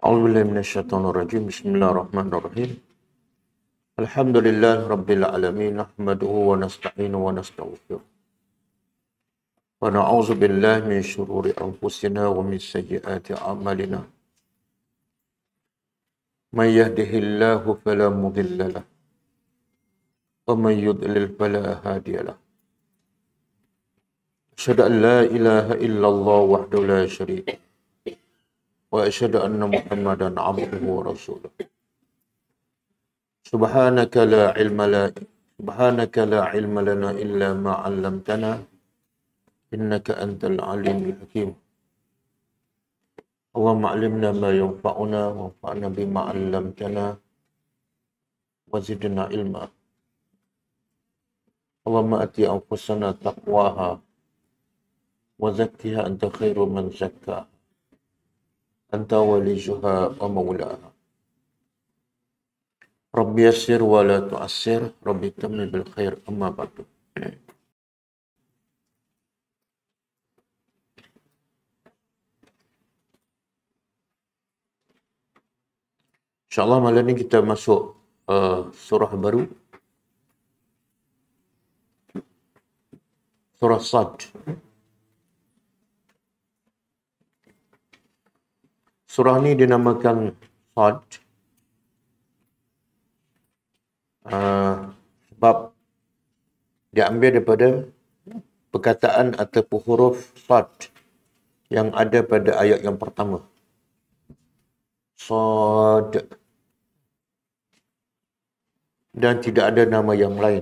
أعوذ بالله من الشيطان الرجيم. بسم الله الرحمن الرحيم. الحمد لله رب العالمين، نحمده ونستعينه ونستغفره ونعوذ بالله من شرور أنفسنا ومن سيئات أعمالنا. من يهده الله فلا مضل له ومن يضلل فلا هادي له. أشهد أن لا إله إلا الله وحده لا شريك له وأشهد أن محمدا عبده ورسوله. سبحانك لا علم لنا إلا ما علمتنا إنك أنت العليم الحكيم. اللهم علمنا ما ينفعنا وانفعنا بما علمتنا وزدنا علما. اللهم آت أنفسنا تقواها وزكها أنت خير من زكاها أنت وليها ومولاها. ربي يسر ولا تعسر، ربي تمم بالخير. أما بعد. InsyaAllah malam ni kita masuk surah baru, surah Sad. Surah ni dinamakan Sad sebab diambil daripada perkataan ataupun huruf Sad yang ada pada ayat yang pertama. Sad. Dan tidak ada nama yang lain.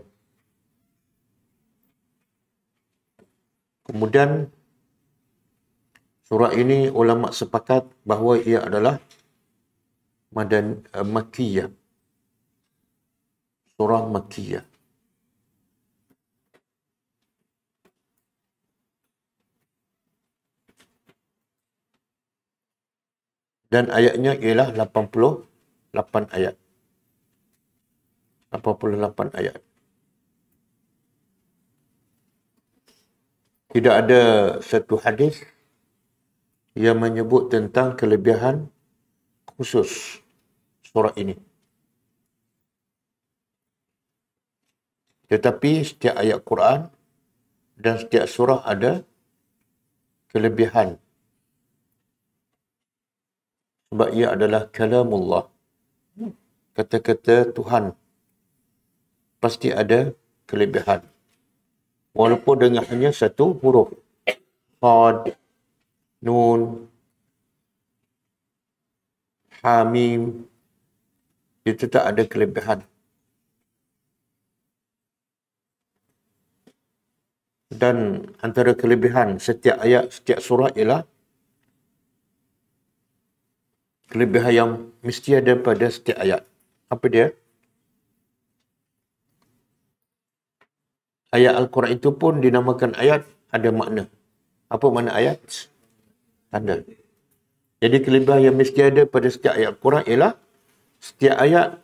Kemudian surah ini ulama sepakat bahawa ia adalah Makkiyah. Surah Makkiyah. Dan ayatnya ialah 88 ayat. 88 ayat. Tidak ada satu hadis yang menyebut tentang kelebihan khusus surah ini. Tetapi setiap ayat Quran dan setiap surah ada kelebihan. Sebab ia adalah kalamullah. Kata-kata Tuhan. Pasti ada kelebihan. Walaupun dengan hanya satu huruf. Sad, Nun, Hamim. Itu tak ada kelebihan. Dan antara kelebihan setiap ayat, setiap surah ialah kelebihan yang mesti ada pada setiap ayat. Apa dia? Ayat Al-Quran itu pun dinamakan ayat, ada makna. Apa makna ayat? Tanda. Jadi kelebihan yang mesti ada pada setiap ayat Al-Quran ialah setiap ayat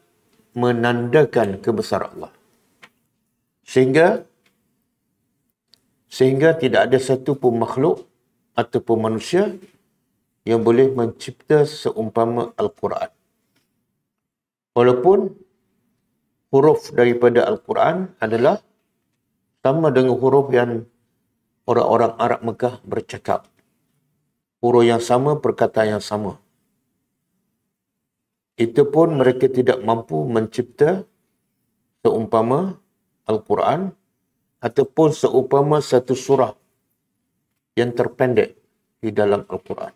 menandakan kebesaran Allah. Sehingga tidak ada satu pun makhluk ataupun manusia yang boleh mencipta seumpama Al-Quran. Walaupun huruf daripada Al-Quran adalah sama dengan huruf yang orang-orang Arab Mekah bercakap. Huruf yang sama, perkataan yang sama. Itu pun mereka tidak mampu mencipta seumpama Al-Quran ataupun seumpama satu surah yang terpendek di dalam Al-Quran.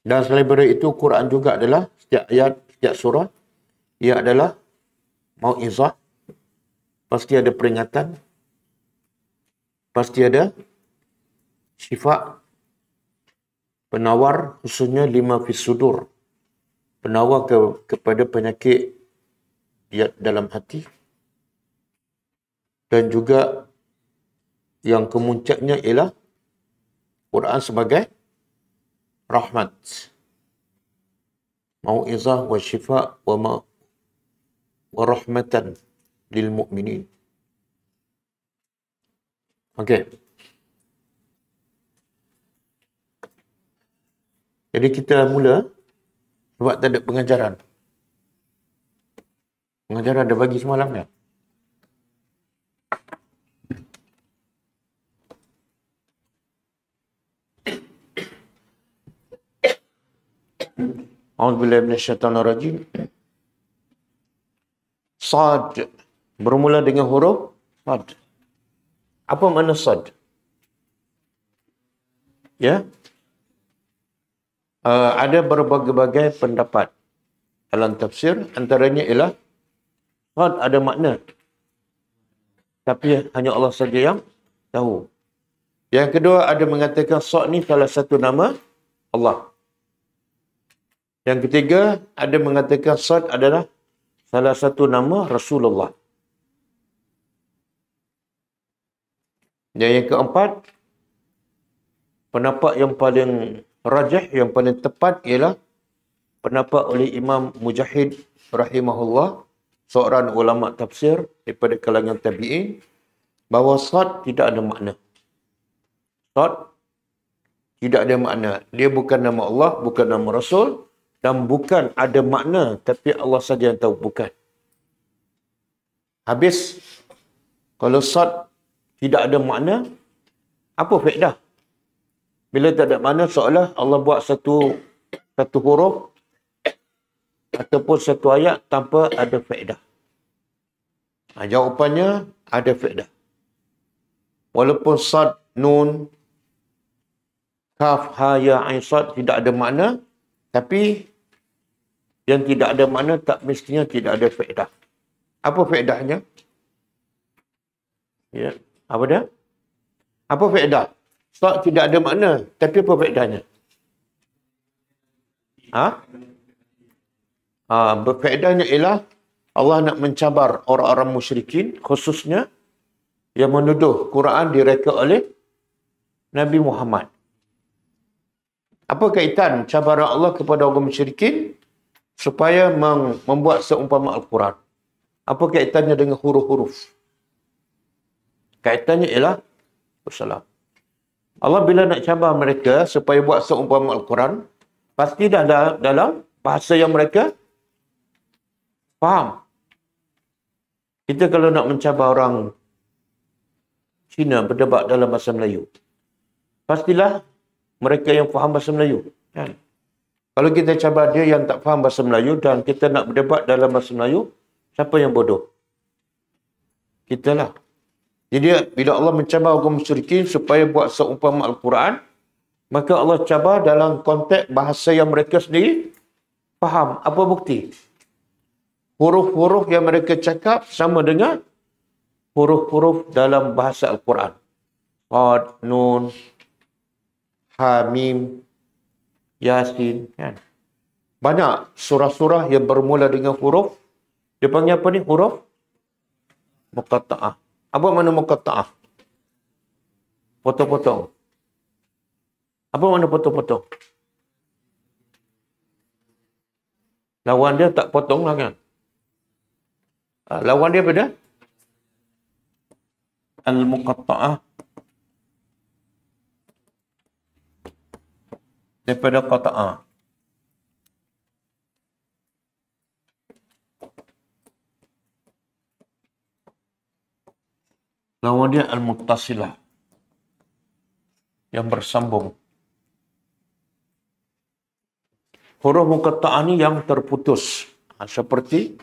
Dan selain daripada itu, Quran juga adalah setiap ayat, setiap surah, ia adalah mau'izah, pasti ada peringatan, pasti ada syifa, penawar, khususnya lima fis sudur, penawar kepada penyakit dalam hati, dan juga yang kemuncaknya ialah Quran sebagai rahmat, mau'izah wa syifa wa rahmatan lil mu'minin. Okey. Jadi kita mula sebab tak ada pengajaran. Pengajaran dah bagi semalam ya. A'udzubillahi minasyaitonirrajim. Sad bermula dengan huruf sad. Apa makna sad? Ya. Ada berbagai-bagai pendapat dalam tafsir, antaranya ialah sad ada makna, tapi hanya Allah saja yang tahu. Yang kedua, ada mengatakan sad ni salah satu nama Allah. Yang ketiga, ada mengatakan sad adalah salah satu nama Rasulullah. Dan yang keempat, pendapat yang paling rajih, yang paling tepat ialah pendapat oleh Imam Mujahid rahimahullah, seorang ulama tafsir daripada kalangan tabi'in, bahawa sad tidak ada makna. Sad tidak ada makna. Dia bukan nama Allah, bukan nama Rasul, dan bukan ada makna, tapi Allah saja yang tahu, bukan. Habis, kalau sad tidak ada makna, apa faedah? Bila tak ada makna, seolah Allah buat satu huruf ataupun satu ayat tanpa ada faedah. Jawapannya, ada faedah. Walaupun sad, nun, kaf, ha, ya, ain, sad tidak ada makna, tapi yang tidak ada makna tak mestinya tidak ada faedah. Apa faedahnya? Ya, apa dia? Apa faedah? Sad tidak ada makna, tapi apa faedahnya? Faedahnya ialah Allah nak mencabar orang-orang musyrikin, khususnya yang menuduh Quran direka oleh Nabi Muhammad. Apa kaitan cabaran Allah kepada orang musyrikin supaya membuat seumpama Al-Quran? Apa kaitannya dengan huruf-huruf? Kaitannya ialah Wassalam. Allah bila nak cabar mereka supaya buat seumpama Al-Quran, pasti dah dalam bahasa yang mereka faham. Kita kalau nak mencabar orang Cina berdebat dalam bahasa Melayu, pastilah mereka yang faham bahasa Melayu. Kan? Kalau kita cabar dia yang tak faham bahasa Melayu dan kita nak berdebat dalam bahasa Melayu, siapa yang bodoh? Kita lah. Jadi bila Allah mencabar orang musyrikin supaya buat seumpama Al-Quran, maka Allah cabar dalam konteks bahasa yang mereka sendiri faham. Apa bukti? Huruf-huruf yang mereka cakap sama dengan huruf-huruf dalam bahasa Al-Quran. Sad, Nun, Ha, Mim, Yasin. Kan? Banyak surah-surah yang bermula dengan huruf. Dia panggil apa ni? Huruf muqatta'ah. Apa makna muqatta'ah? Potong-potong. Apa makna potong-potong? Lawan dia tak potong lah kan? Lawan dia apa dia? Al-muqatta'ah. Daripada qata'ah. Lawan dia al-muttasilah. Yang bersambung. Huruf muqatta'ah ni yang terputus. Seperti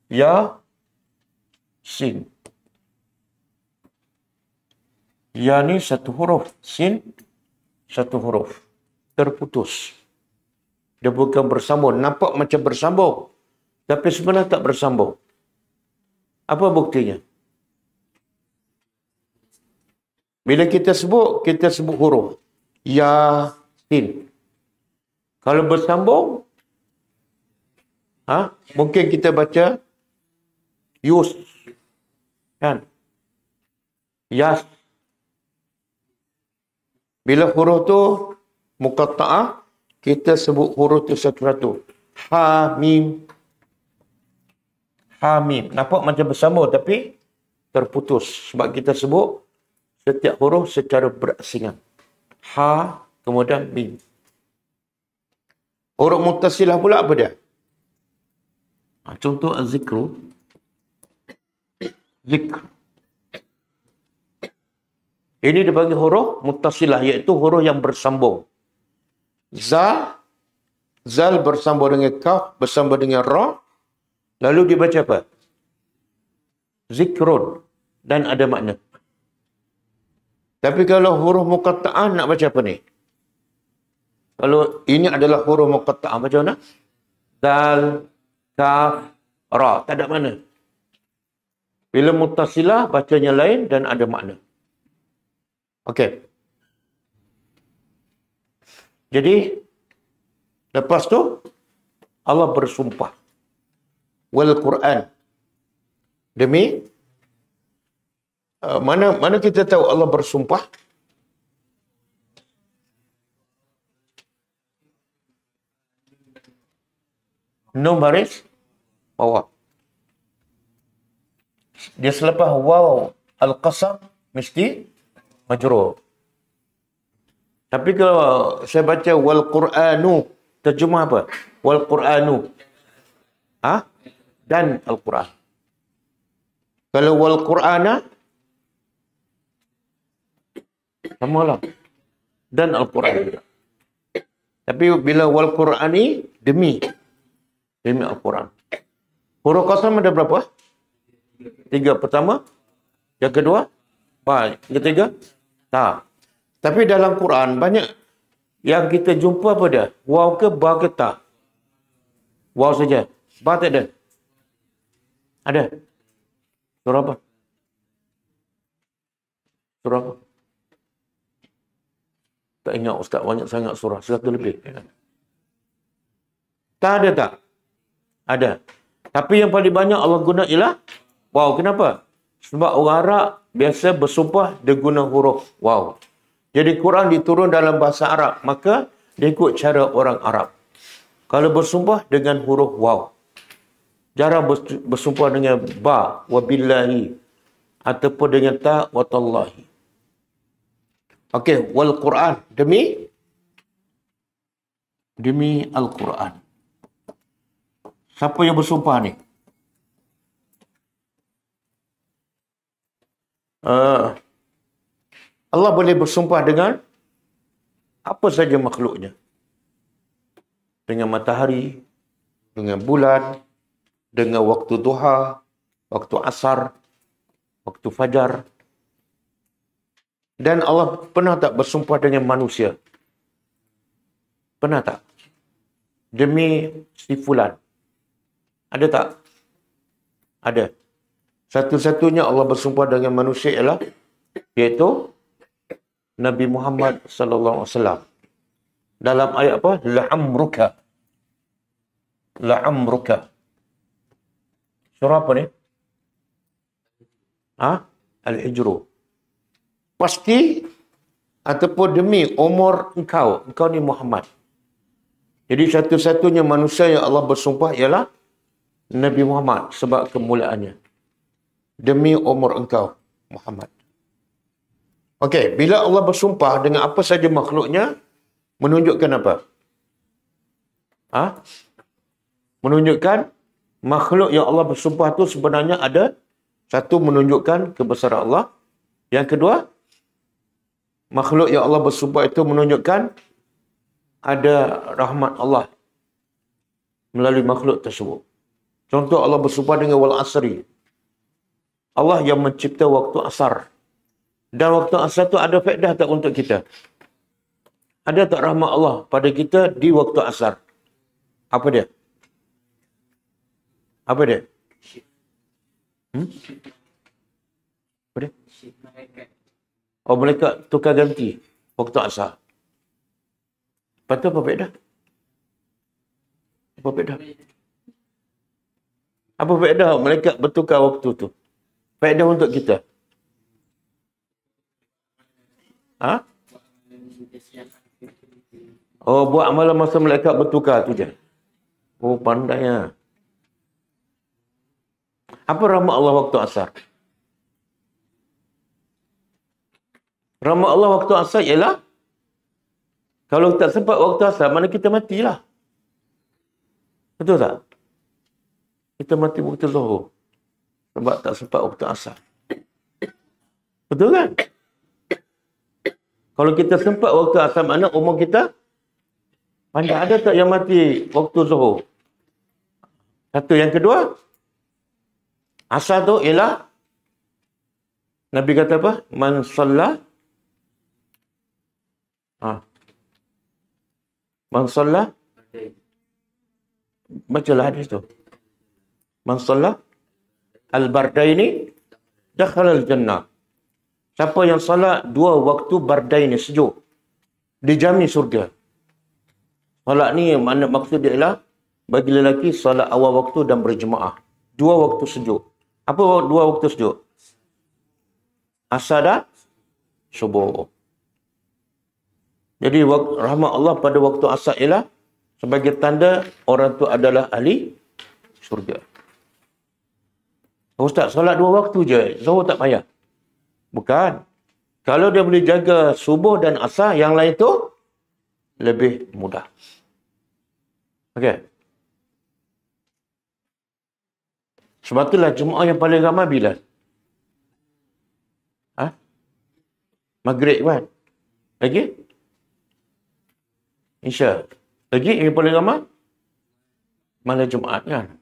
ya, sin. Ya ni satu huruf. Sin, satu huruf. Terputus. Dia bukan bersambung. Nampak macam bersambung. Tapi sebenarnya tak bersambung. Apa buktinya? Bila kita sebut huruf. Ya, sin. Kalau bersambung, mungkin kita baca yus. Kan? Yas. Bila huruf tu muqatta'ah, kita sebut huruf tu satu-satu. Ha, mim. Ha, mim. Nampak macam bersambung tapi terputus. Sebab kita sebut setiap huruf secara berasingan. Ha, kemudian mim. Huruf muttasilah pula apa dia? Contoh az-zikru. Zikr. Ini dipanggil huruf muttasilah, iaitu huruf yang bersambung. Zal bersambung dengan kaf, bersambung dengan ra. Lalu dibaca apa? Zikrun. Dan ada makna. Tapi kalau huruf muqatta'ah nak baca apa ni? Kalau ini adalah huruf muqatta'ah, macam mana? Zal, kaf, ra. Tak ada makna. Bila muttasilah, bacanya lain dan ada makna. Okey. Jadi, lepas tu, Allah bersumpah. Wal Quran. Demi, mana kita tahu Allah bersumpah? No baris bawah. Dia selepas waw al-qasam mesti majrur. Tapi kalau saya baca wal Quranu, terjemah apa? Wal Quranu. Dan Al-Quran. Kalau wal Qurana, samalah. Dan Al-Quran juga. Tapi bila wal Qurani, demi Al-Quran. Huruf qasam ada berapa? 3. Pertama. Yang kedua? Yang ketiga? Tak. Tapi dalam Quran banyak yang kita jumpa apa dia? Waw ke ba ke ta? Waw saja. Ba tak ada. Ada. Surah apa? Surah apa? Tak ingat Ustaz, banyak sangat surah. 100 lebih. Tak ada tak? Ada. Tapi yang paling banyak Allah guna ialah waw. Kenapa? Sebab orang Arab biasa bersumpah dia guna huruf waw. Jadi Quran diturun dalam bahasa Arab, maka dia ikut cara orang Arab. Kalau bersumpah dengan huruf waw. Jarang bersumpah dengan ba, wa billahi, ataupun dengan ta, wa tallahi. Okey, wal Quran, demi Al-Quran. Siapa yang bersumpah ni? Allah boleh bersumpah dengan apa saja makhluknya. Dengan matahari, dengan bulan, dengan waktu duha, waktu asar, waktu fajar. Dan Allah pernah tak bersumpah dengan manusia? Pernah tak? Demi si fulan. Ada tak? Ada. Satu-satunya Allah bersumpah dengan manusia ialah iaitu Nabi Muhammad sallallahu alaihi wasallam. Dalam ayat apa? La'amruka. La'amruka. Surah apa ni? Al-Hijr. Pasti ataupun demi umur engkau ni Muhammad. Jadi satu-satunya manusia yang Allah bersumpah ialah Nabi Muhammad sebab kemuliaannya. Demi umur engkau Muhammad. Okey, bila Allah bersumpah dengan apa saja makhluknya, menunjukkan apa? Menunjukkan makhluk yang Allah bersumpah tu sebenarnya ada satu, menunjukkan kebesaran Allah. Yang kedua, makhluk yang Allah bersumpah itu menunjukkan ada rahmat Allah melalui makhluk tersebut. Contoh Allah bersumpah dengan wal asri. Allah yang mencipta waktu asar. Dan waktu asar itu ada faedah tak untuk kita? Ada tak rahmat Allah pada kita di waktu asar? Apa dia? Apa dia? Apa dia? Oh, malaikat tukar ganti waktu asar. Lepas tu apa faedah? Apa faedah? Apa faedah malaikat bertukar waktu tu? Faedah untuk kita. Oh, buat amalan masa malaikat bertukar tu je. Oh, pandainya. Apa rahmat Allah waktu asar? Rahmat Allah waktu asar ialah kalau tak sempat waktu asar, mana kita matilah. Betul tak? Kita mati waktu zuhur sebab tak sempat waktu asar. Betul kan? Kalau kita sempat waktu asar, mana umur kita panjang. Ada tak yang mati waktu zuhur? Satu. Yang kedua, asar tu ialah Nabi kata apa? Man salla Man salla, bacalah hadis tu. Man salla al-bardaini dakhala al-jannah. Siapa yang salat dua waktu bardaini sejuk, dijamin surga. Salat ni mana maksud dia ialah bagi lelaki salat awal waktu dan berjemaah. Dua waktu sejuk. Apa dua waktu sejuk? Asar dan subuh. Jadi rahmat Allah pada waktu asar ialah sebagai tanda orang tu adalah ahli syurga. Ustaz, solat dua waktu je, zuhur tak payah. Bukan. Kalau dia boleh jaga subuh dan asar, yang lain tu lebih mudah. Okey. Sebab itulah jemaah yang paling ramai bila? Maghrib kan? Lagi? Isya. Lagi yang paling ramai? Malam Jumaat kan?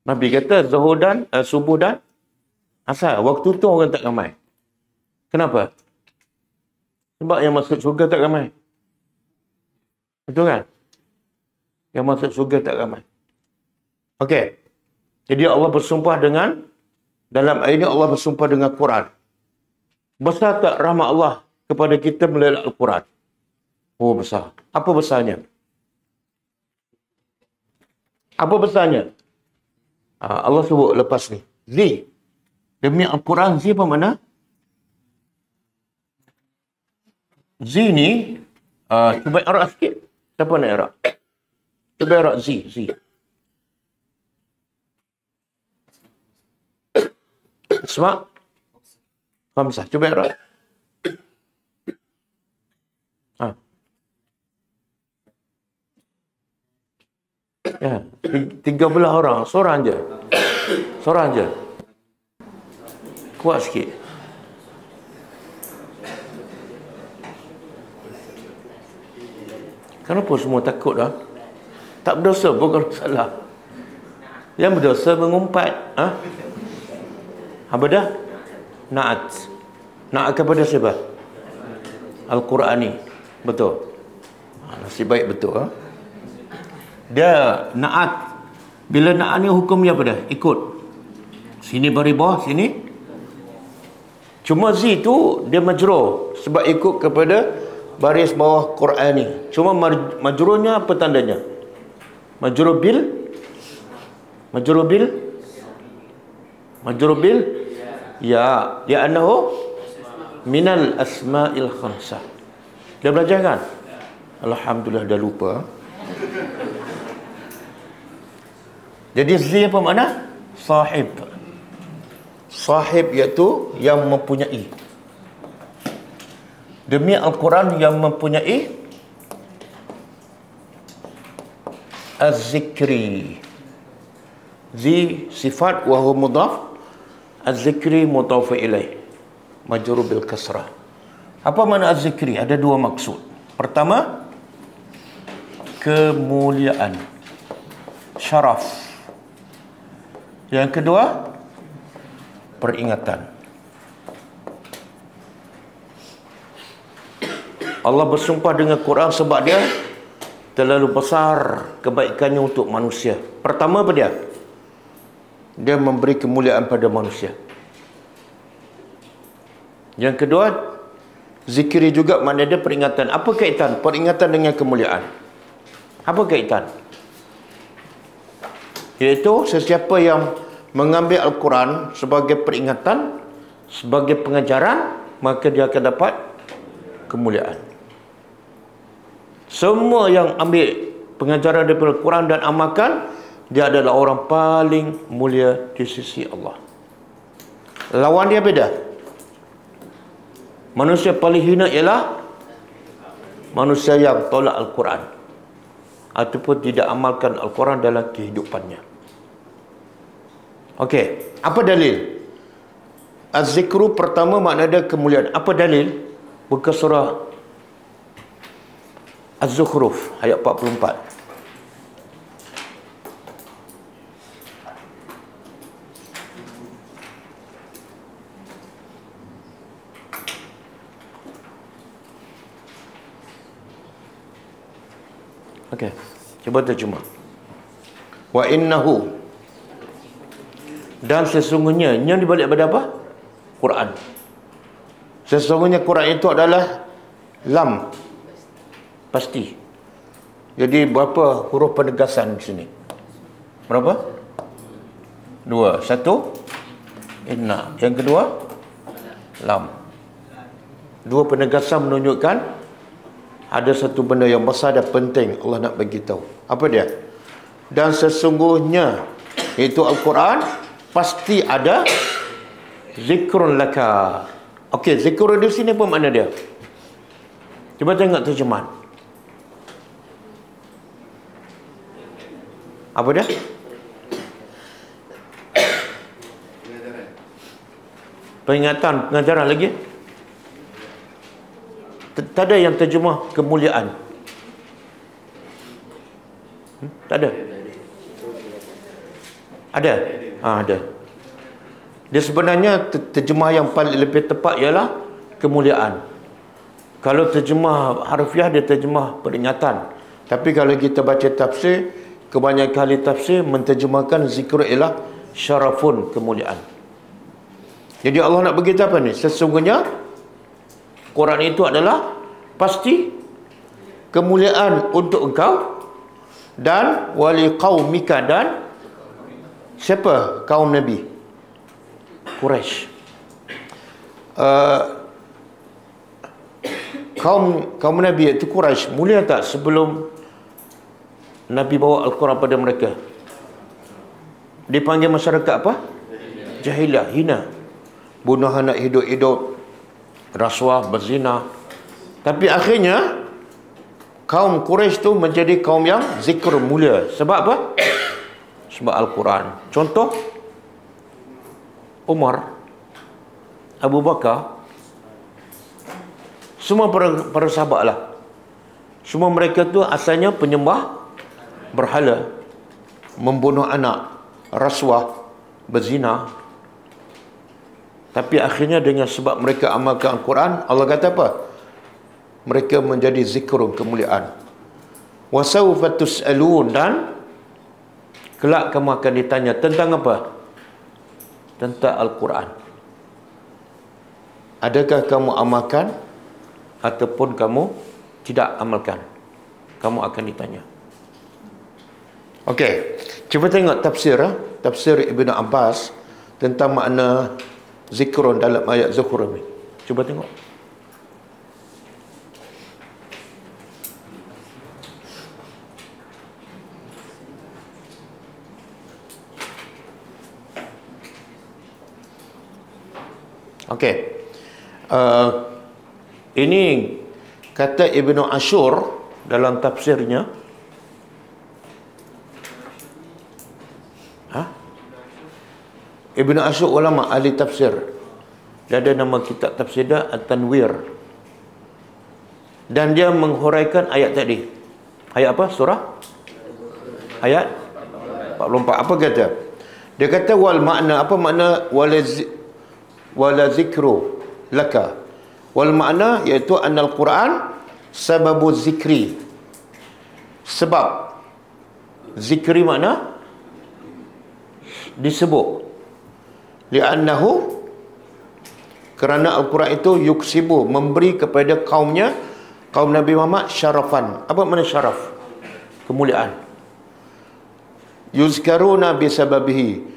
Nabi kata zuhur dan subuh dan asar. Waktu tu orang tak ramai. Kenapa? Sebab yang masuk surga tak ramai. Betul kan? Yang masuk surga tak ramai. Okey. Jadi Allah bersumpah dengan, dalam ayat ini Allah bersumpah dengan Quran. Besar tak rahmat Allah kepada kita melalui Al-Quran? Oh, besar. Apa besarnya? Apa besarnya? Allah sebut lepas ni. Zi. Demi Al-Quran, Zi apa mana? Zi ni, cuba irak sikit. Siapa nak irak? Cuba irak Zi. Zi. Semak. Khamsah. Cuba irak. Ya, 13 orang, seorang je. Seorang je. Kuat sikit. Kenapa semua takut dah? Tak berdosa pun kalau salah. Yang berdosa mengumpat. Apa dah? Naat. Naat kepada siapa? Al-Qurani. Betul. Nasib baik betul. Dia naat. Bila naat ni hukumnya apa dah? Ikut. Sini bari bawah, sini. Cuma zi tu dia majrur sebab ikut kepada baris bawah Quran ni. Cuma majrurnya apa tandanya? Majrur bil ya, dia annahu minal asma'il khamsah. Dia belajar kan? Alhamdulillah dah lupa. Jadi zi apa makna? Sahib. Sahib iaitu yang mempunyai. Demi Al-Quran yang mempunyai Az-Zikri. Zi sifat wa huwa mudhaf, Az-Zikri mudhaf ilaih, majrur bil kasrah. Apa makna Az-Zikri? Ada dua maksud. Pertama, kemuliaan, syaraf. Yang kedua, peringatan. Allah bersumpah dengan Quran sebab dia terlalu besar kebaikannya untuk manusia. Pertama apa dia? Dia memberi kemuliaan pada manusia. Yang kedua, zikri juga makna dia peringatan. Apa kaitan peringatan dengan kemuliaan? Apa kaitan? Iaitu sesiapa yang mengambil Al-Quran sebagai peringatan, sebagai pengajaran, maka dia akan dapat kemuliaan. Semua yang ambil pengajaran daripada Al-Quran dan amalkan, dia adalah orang paling mulia di sisi Allah. Lawan dia beda. Manusia paling hina ialah manusia yang tolak Al-Quran. ataupun tidak amalkan Al-Quran dalam kehidupannya. Okey, apa dalil? Az-zikru pertama makna dia kemuliaan. Apa dalil? Buka surah Az-Zukhruf ayat 44. Okey, cuba terjemah. Wa innahu, dan sesungguhnya, yang dibalik pada apa? Quran. Sesungguhnya Quran itu adalah lam, pasti. Jadi berapa huruf penegasan di sini? Berapa? 2. Satu, inna. Yang kedua, lam. 2 penegasan menunjukkan ada satu benda yang besar dan penting Allah nak bagi tahu. Apa dia? Dan sesungguhnya itu Al-Quran pasti ada zikrun laka. Okey, zikrun di sini apa makna dia? Cuba tengok terjemahan. Apa dia? Peringatan, pengajaran lagi. Tak ada yang terjemah kemuliaan. Tak ada. Ada? Ada. Dia sebenarnya terjemah yang paling lebih tepat ialah kemuliaan. Kalau terjemah harfiah dia terjemah peringatan. Tapi kalau kita baca tafsir, kebanyakan kali tafsir menterjemahkan zikr ialah syarafun, kemuliaan. Jadi Allah nak beritahu apa ni? Sesungguhnya Quran itu adalah pasti kemuliaan untuk engkau dan wali qaumika, dan siapa kaum Nabi? Quraisy. Kaum Nabi itu Quraisy mulia tak sebelum Nabi bawa Al-Quran pada mereka? Dipanggil masyarakat apa? Jahiliah, hina. Bunuh anak hidup-hidup, rasuah, berzina. Tapi akhirnya kaum Quraisy tu menjadi kaum yang zikr, mulia. Sebab apa? Sebab Al-Quran. Contoh, Umar, Abu Bakar, semua para sahabat lah. Semua mereka tu asalnya penyembah berhala, membunuh anak, rasuah, berzina. Tapi akhirnya dengan sebab mereka amalkan Al-Quran, Allah kata apa? Mereka menjadi zikrun, kemuliaan. Wa sawfa tus'alun, dan kelak kamu akan ditanya tentang apa? Tentang Al-Quran. Adakah kamu amalkan ataupun kamu tidak amalkan? Kamu akan ditanya. Okey, cuba tengok tafsir tafsir Ibn Abbas tentang makna zikrun dalam ayat Zukhruf ni. Cuba tengok. Okey. Ini kata Ibnu Ashur dalam tafsirnya. Ibnu Ashur ulama ahli tafsir. Dia ada nama kitab tafsir dia At-Tanwir. Dan dia menghuraikan ayat tadi. Ayat apa? Surah? Ayat 44. Apa kata? Dia kata wal makna, apa makna wala zikru laka? Wal makna iaitu annal Quran sababu zikri. Sebab zikri makna disebut. Li'annahu, kerana Al-Quran itu yuksibu, memberi kepada kaumnya, kaum Nabi Muhammad, syarafan. Apa makna syaraf? Kemuliaan. Yuzkaruna bisababihi.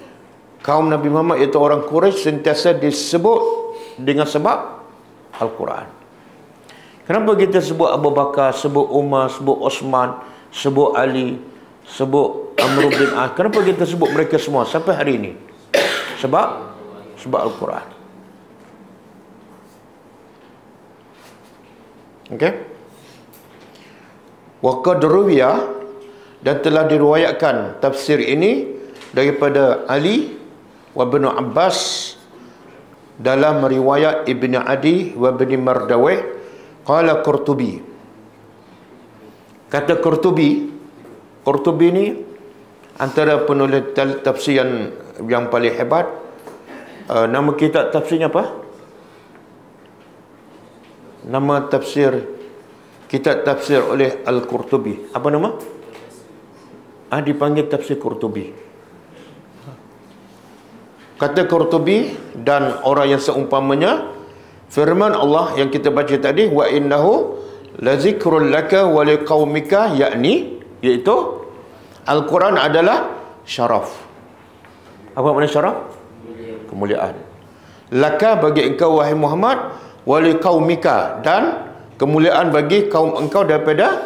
Kaum Nabi Muhammad itu orang Quraisy sentiasa disebut dengan sebab Al-Quran. Kenapa kita sebut Abu Bakar, sebut Umar, sebut Osman, sebut Ali, sebut Amr bin As? Kenapa kita sebut mereka semua sampai hari ini? Sebab Al-Quran. Okey. Wa qad ruwiya, Dan telah diriwayatkan tafsir ini daripada Ali wa Ibn Abbas dalam riwayat Ibn Adi wa Ibn Mardawih. Qala Qurtubi. Kata Qurtubi ni antara penulis tafsir yang paling hebat. Nama kitab tafsirnya apa? Nama kitab tafsir oleh Al-Qurtubi. Apa nama? Dipanggil tafsir Qurtubi. Kata Qurtubi dan orang yang seumpamanya, firman Allah yang kita baca tadi, wa innahu lazikrul laka wa liqaumika, iaitu Al-Quran adalah syaraf. Apa makna syaraf? Kemuliaan. Laka bagi engkau wahai Muhammad, wa liqaumika, dan kemuliaan bagi kaum engkau daripada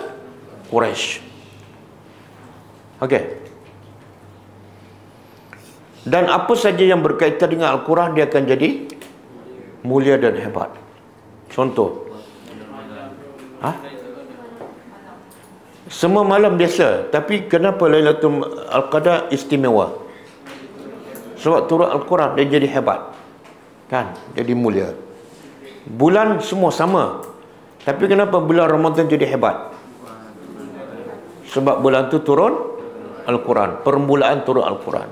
Quraisy. Okey. Dan apa saja yang berkaitan dengan Al-Quran, dia akan jadi mulia dan hebat. Contoh. Semua malam biasa, tapi kenapa Lailatul Qadar istimewa? Sebab turun Al-Quran, dia jadi hebat. Kan? Jadi mulia. Bulan semua sama, tapi kenapa bulan Ramadan jadi hebat? Sebab bulan tu turun Al-Quran, permulaan turun Al-Quran.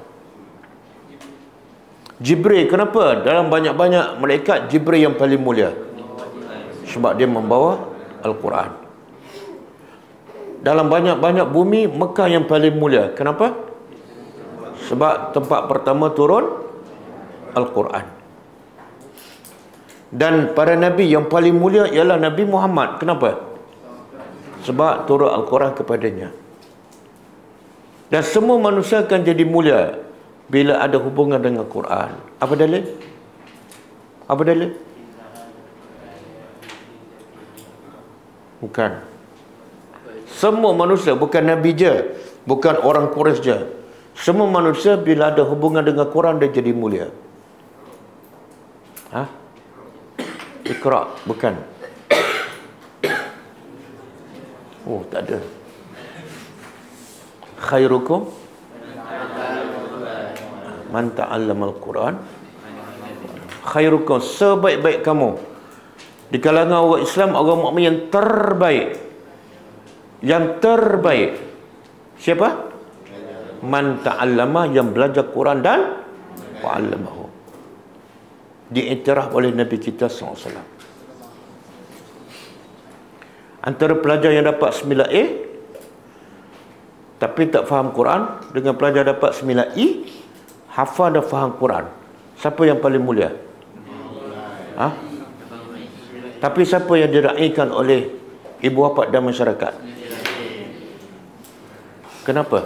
Jibril, kenapa dalam banyak-banyak malaikat Jibril yang paling mulia? Sebab dia membawa Al-Quran. Dalam banyak-banyak bumi, Mekah yang paling mulia. Kenapa? Sebab tempat pertama turun Al-Quran. Dan para Nabi yang paling mulia ialah Nabi Muhammad. Kenapa? Sebab turun Al-Quran kepadanya. Dan semua manusia akan jadi mulia bila ada hubungan dengan Quran. Apa dalil? Apa dalil? Bukan. Semua manusia, bukan Nabi je, bukan orang Quraisy je. Semua manusia bila ada hubungan dengan Quran, dia jadi mulia. Iqra, bukan. Oh, tak ada. Khairukum man ta'allamal Quran. Khairukum, sebaik-baik kamu di kalangan orang Islam, orang mukmin yang terbaik. Yang terbaik siapa? Man ta'allama, yang belajar Quran dan wa'allamahu. Diiktiraf oleh Nabi kita SAW. Antara pelajar yang dapat 9A tapi tak faham Quran, dengan pelajar dapat 9E, hafal dan faham Quran, siapa yang paling mulia? Tapi siapa yang diraikan oleh ibu bapa dan masyarakat? Kenapa?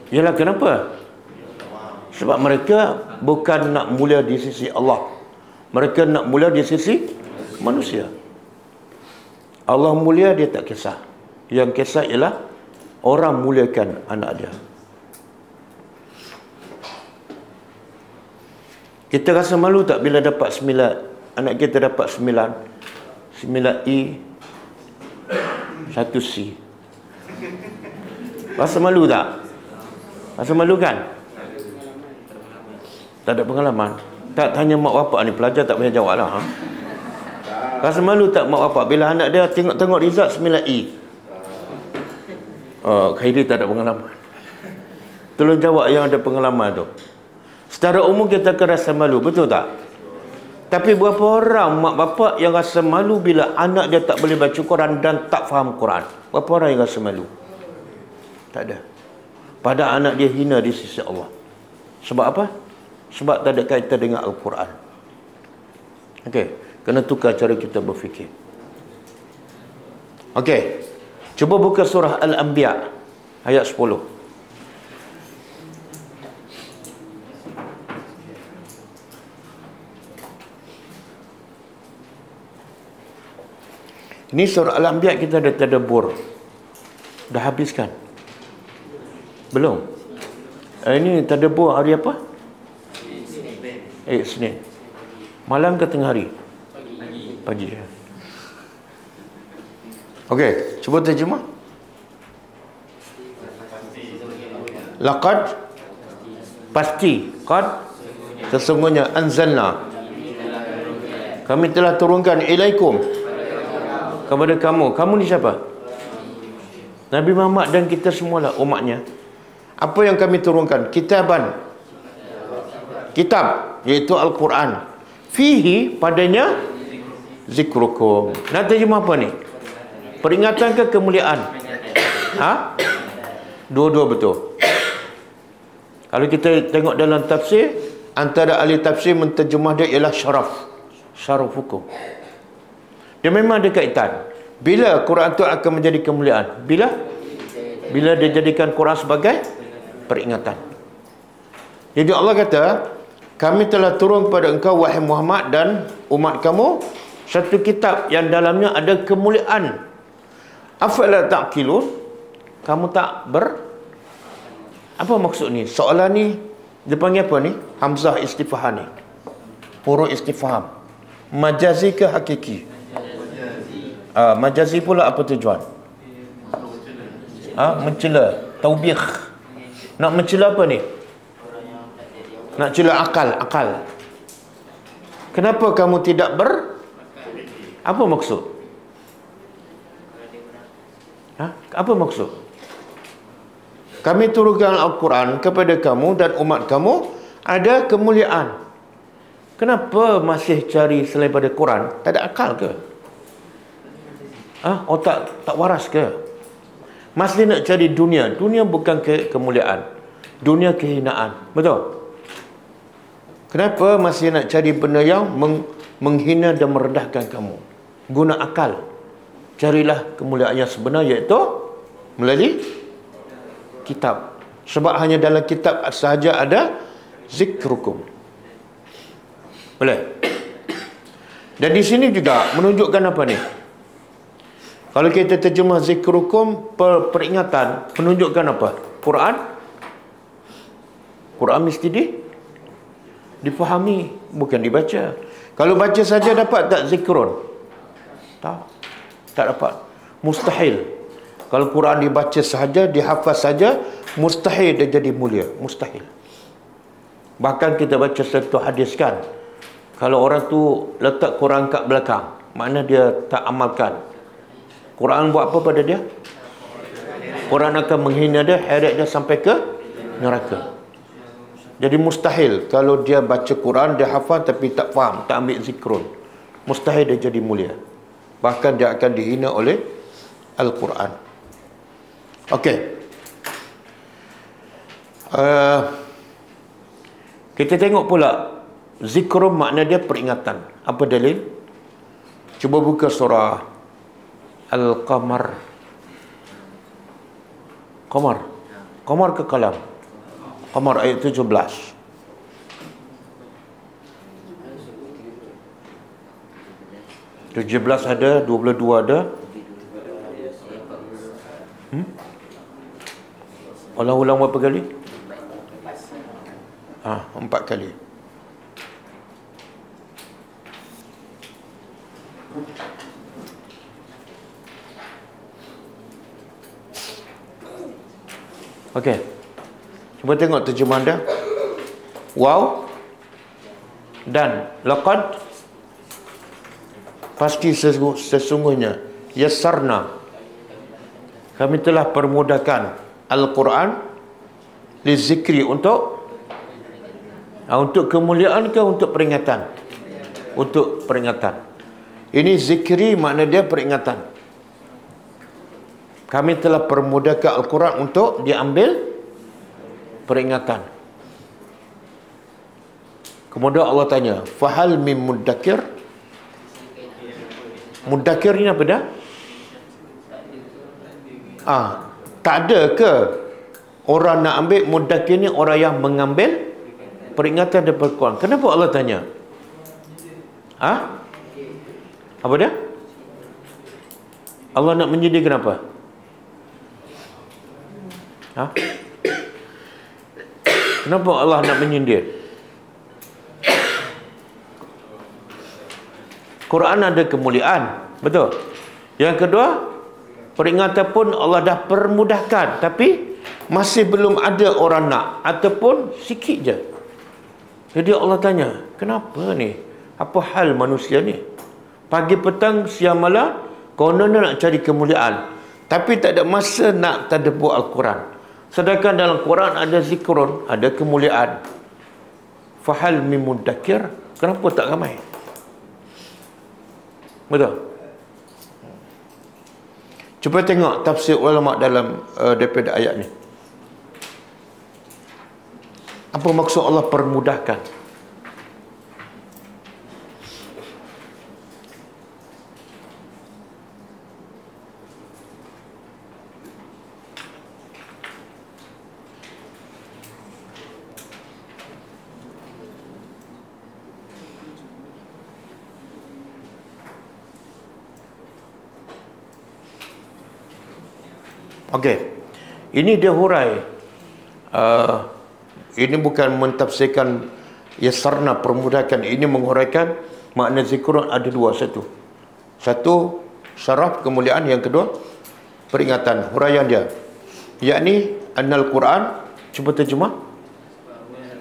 Yalah, kenapa? Sebab mereka bukan nak mulia di sisi Allah, mereka nak mulia di sisi manusia. Allah mulia, dia tak kisah. Yang kisah ialah orang muliakan anak dia. Kita rasa malu tak bila dapat 9, anak kita dapat 9E, 1C. Rasa malu tak? Rasa malu kan? Tak ada pengalaman. Tak tanya mak bapak ni, pelajar tak payah jawab lah. Rasa malu tak mak bapak bila anak dia tengok result 9E? Khairi tak ada pengalaman. Tolong jawab yang ada pengalaman tu. Secara umum kita akan rasa malu, betul tak? Tapi berapa orang mak bapak yang rasa malu bila anak dia tak boleh baca Quran dan tak faham Quran? Berapa orang yang rasa malu? Tak ada. Pada anak dia hina di sisi Allah. Sebab apa? Sebab tak ada kaitan dengan Al-Quran. Okey, kena tukar cara kita berfikir. Okey, cuba buka surah Al-Anbiya ayat 10. Ini surah Al-Anbiya kita dah tadabbur. Dah habiskan? Belum? Ini tadabbur hari apa? Isnin. Malam ke tengah hari? Pagi. Okey, cuba terjemah. Laqad, pasti, qad, sesungguhnya, anzalna, kami telah turunkan, ilaikum, kepada kamu. Kamu ni siapa? Nabi Muhammad dan kita semualah umatnya. Apa yang kami turunkan? Kitaban, kitab, iaitu Al-Quran. Fihi, padanya, zikrukum. Nak terjemah apa ni? Peringatan ke kemuliaan? Ha? Dua-dua betul. Kalau kita tengok dalam tafsir, antara ahli tafsir menterjemah dia ialah syaraf. Syaraf hukum. Dia memang ada kaitan. Bila Quran itu akan menjadi kemuliaan? Bila dia jadikan Quran sebagai peringatan. Jadi Allah kata, kami telah turun kepada engkau wahai Muhammad dan umat kamu satu kitab yang dalamnya ada kemuliaan. Afala ta'qilun? Kamu tak apa maksud ni? Soalan ni dia panggil apa ni? Hamzah istifham ni. Huruf istifham. Majazi ke hakiki? Majazi pula apa tujuan? Mencela, taubih. Nak mencela apa ni? Nak cela akal. Kenapa kamu tidak apa maksud? Apa maksud? Kami turunkan Al-Quran kepada kamu dan umat kamu ada kemuliaan. Kenapa masih cari selain pada Quran? Tak ada akal ke? Otak tak waras ke? Masih nak cari dunia. Dunia bukan kemuliaan. Dunia kehinaan. Betul? Kenapa masih nak cari benda yang menghina dan merendahkan kamu? Guna akal. Carilah kemuliaan yang sebenar, iaitu melalui kitab. Sebab hanya dalam kitab sahaja ada zikrukum. Boleh? Dan di sini juga menunjukkan apa ni? Kalau kita terjemah zikrukum, peringatan, menunjukkan apa? Quran mesti difahami, bukan dibaca. Kalau baca saja dapat tak zikrun? Tak dapat. Mustahil. Kalau Quran dibaca sahaja, dihafaz saja, mustahil dia jadi mulia. Mustahil. Bahkan kita baca satu hadis kan, kalau orang tu letak Quran kat belakang, makna dia tak amalkan. Quran buat apa pada dia? Quran akan menghina dia, heret dia sampai ke neraka. Jadi mustahil kalau dia baca Quran, dia hafal tapi tak faham, tak ambil zikrun. Mustahil dia jadi mulia. Bahkan dia akan dihina oleh Al-Quran. Okey. Kita tengok pula zikrun makna dia peringatan. Apa dalil? Cuba buka surah Al-Qamar. Qamar ke Qalam? Qamar ayat 17. ada, 22 ada. Ulang berapa kali? 4 kali. Okey. Cuba tengok terjemahan dia. Wow. Dan laqad, pasti sesungguhnya, yassarna, kami telah permudahkan Al-Quran lizikri, untuk kemuliaan ke untuk peringatan? Untuk peringatan. Ini zikri makna dia peringatan. Kami telah permudahkan Al-Quran untuk diambil peringatan. Kemudian Allah tanya, fahal mim muddakir? Muddakir ni apa dah? Tak ada ke orang nak ambil? Muddakir ni orang yang mengambil peringatan daripada Quran. Kenapa Allah tanya? Apa dia? Allah nak menyindir kenapa? Kenapa Allah nak menyindir? Quran ada kemuliaan, betul. Yang kedua, Peringatan pun Allah dah permudahkan, tapi masih belum ada orang nak, ataupun sikit je. Jadi Allah tanya, kenapa ni? Apa hal manusia ni? Pagi petang siang malam konon nak cari kemuliaan, tapi tak ada masa nak tadabbur Al-Quran. Sedangkan dalam Quran ada zikrun, ada kemuliaan. Fahal min mudakkir, kenapa tak ramai? Betul? Cuba tengok tafsir ulama dalam daripada ayat ni. Apa maksud Allah permudahkan? Okey. Ini dia hurai. Ini bukan mentafsirkan yasarna, permudahkan. Ini menghuraikan makna zikrun ada dua. Satu syaraf kemuliaan, yang kedua peringatan. Huraian dia, yakni annal Quran, cuba terjemah.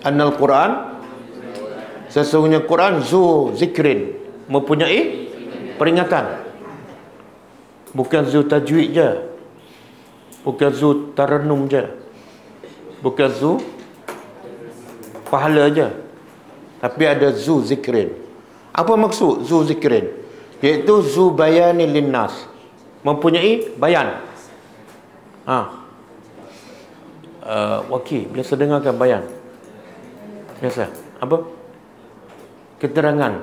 Annal Quran, sesungguhnya Quran zu zikrin, mempunyai peringatan. Bukan zu tajwid je, bukan zu taranum je, bukan zu pahala je, tapi ada zu zikrin. Apa maksud zu zikrin? Iaitu zu bayani linnas, mempunyai bayan. Waki biasa dengarkan bayan, biasa apa? Keterangan.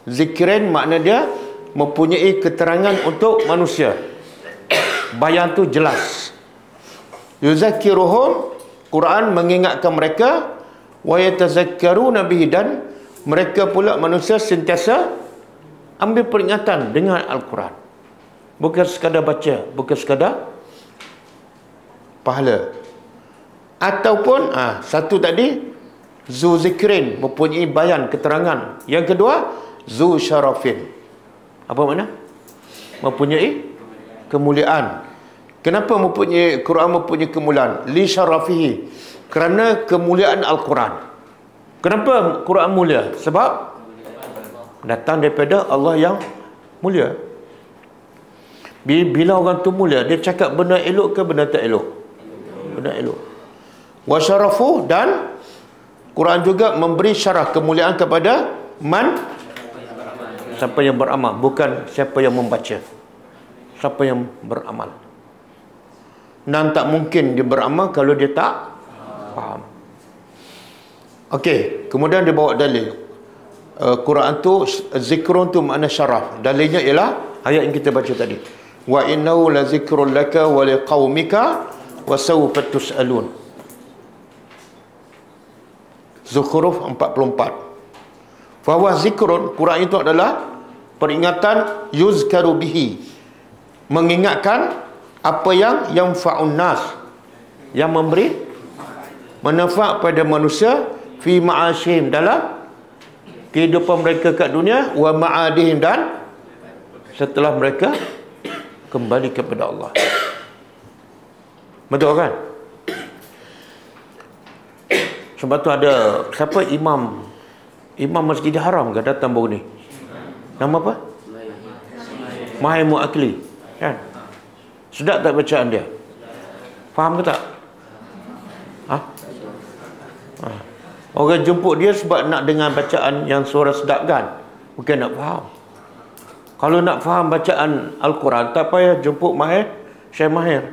Zikrin makna dia mempunyai keterangan untuk manusia. Bayan tu jelas. Yuzakkiruhum, Quran mengingatkan mereka, wa yatazakkaruna bihi, dan mereka pula manusia sentiasa ambil peringatan dengan Al-Quran. Bukan sekadar baca, bukan sekadar pahala. Ataupun satu tadi zu zikrin, mempunyai bayan, keterangan. Yang kedua zu syarafin. Apa makna? Mempunyai kemuliaan. Kenapa Quran mempunyai kemuliaan? Li syarafihi, kerana kemuliaan Al-Quran. Kenapa Quran mulia? Sebab datang daripada Allah yang mulia. Bila orang tu mulia, dia cakap benda elok ke benda tak elok? Benda elok. Wa syarafu, dan Quran juga memberi syaraf kemuliaan kepada man, siapa yang beramal, bukan siapa yang membaca. Siapa yang beramal. Dan tak mungkin dia beramal kalau dia tak faham. Okey, kemudian dia bawa dalil. Quran tu, zikrun tu makna syaraf. Dalilnya ialah ayat yang kita baca tadi. Wa innahu la zikrun laka wa liqaumika wa sawfa tus'alun. Zukhruf 44. Fa huwa zikrun, Quran itu adalah peringatan yuzkaru bihi, mengingatkan apa yang yanfa'un nas, yang memberi manfaat pada manusia, fi ma'asyihim, dalam kehidupan mereka kat dunia, wa ma'adihim, dan setelah mereka kembali kepada Allah. Betul kan? Sebab tu ada siapa imam Masjid Haram ke datang baru ni? Nama apa? Mahir Mu'akli, kan? Sedap tak bacaan dia? Faham ke tak? Orang jemput dia sebab nak dengar bacaan yang suara sedap, kan? Bukan nak faham. Kalau nak faham bacaan Al-Quran, tak payah jemput Mahir, Syekh Mahir.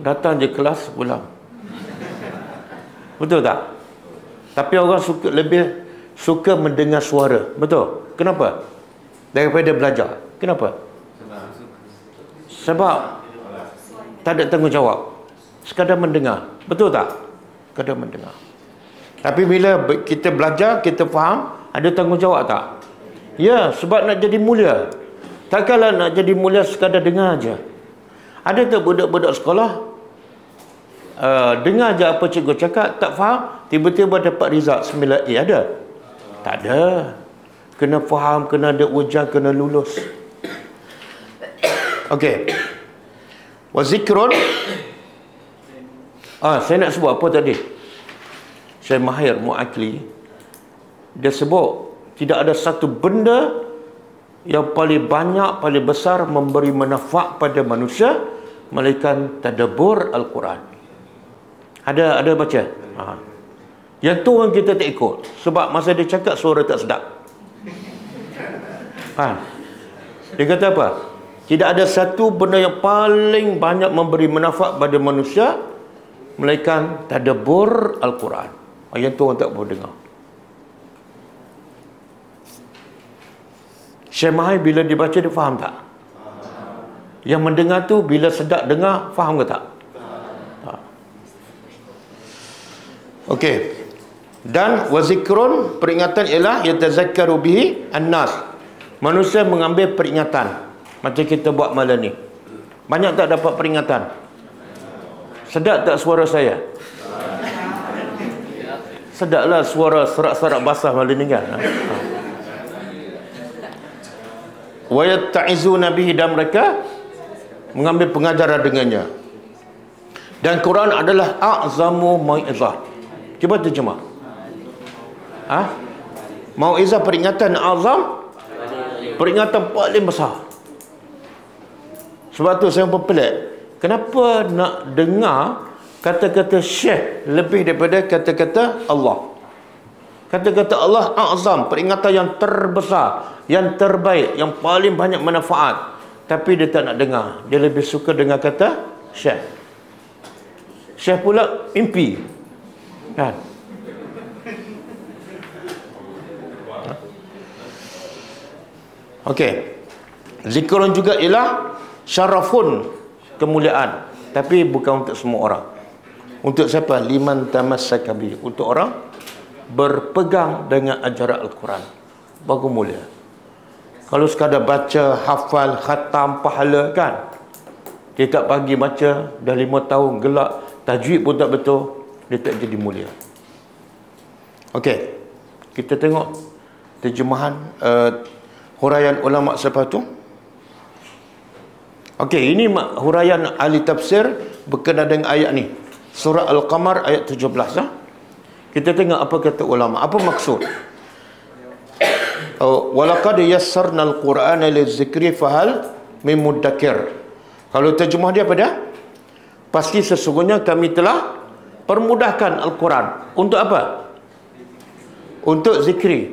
Datang je kelas, pulang. Betul tak? Tapi orang lebih suka mendengar suara. Betul? Kenapa? Daripada belajar. Kenapa? Sebab tak ada tanggungjawab. Sekadar mendengar. Betul tak? Sekadar mendengar. Tapi bila kita belajar, kita faham, ada tanggungjawab tak? Ya, sebab nak jadi mulia. Takkanlah nak jadi mulia sekadar dengar aja. Ada tak budak-budak sekolah dengar je apa cikgu cakap, tak faham, tiba-tiba dapat result 9A? Ada? Tak ada. Kena faham, kena ada ujian, kena lulus. Okey. Wa zikrun. Saya nak sebut apa tadi? Syekh Mahir Mu'akli, dia sebut tidak ada satu benda yang paling banyak, paling besar memberi manfaat pada manusia melainkan tadabbur Al-Quran. Ada baca? Yang tu orang kita tak ikut. Sebab masa dia cakap suara tak sedap. Dia kata apa? Tidak ada satu benda yang paling banyak memberi manfaat pada manusia melainkan tadabbur Al-Quran. Yang tu orang tak boleh dengar. Syekh Mahir bila dibaca dia faham tak? Yang mendengar tu bila sedap dengar, faham ke tak? Okey. Dan wazikrun, peringatan ialah yatazakkaru bihi an-nas. Manusia mengambil peringatan. Macam kita buat malam ni. Banyak tak dapat peringatan? Sedap tak suara saya? Sedaplah suara serak-serak basah malam ni kan? Wa yatta'izuna bihi, dan mereka mengambil pengajaran dengannya. Dan Quran adalah a'zamu mau'izah. Cuba terjemah. Mau'izah peringatan, azam peringatan paling besar. Sebab tu saya pun pelik. Kenapa nak dengar kata-kata Syekh lebih daripada kata-kata Allah? Kata-kata Allah azam, peringatan yang terbesar, yang terbaik, yang paling banyak manfaat. Tapi dia tak nak dengar. Dia lebih suka dengar kata Syekh. Syekh pula mimpi. Kan? Okey. Zikrun juga ialah syarafun, kemuliaan. Tapi bukan untuk semua orang. Untuk siapa? Liman tamassaka bi. Untuk orang berpegang dengan ajaran Al-Quran. Bagus mulia. Kalau sekadar baca, hafal, khatam, pahala kan, dia tak pagi baca, dah 5 tahun gelak, tajwid pun tak betul, dia tak jadi mulia. Okey, kita tengok terjemahan huraian ulama selepas tu. Okey, ini huraian ahli tafsir berkenaan dengan ayat ni. Surah Al-Qamar ayat 17. Kita tengok apa kata ulama, apa maksud. Walaqad yassarna al-Qur'ana lizikri fahal min muddakir. Kalau terjemah dia apa dia? Pasti sesungguhnya kami telah permudahkan Al-Quran. Untuk apa? Untuk zikri.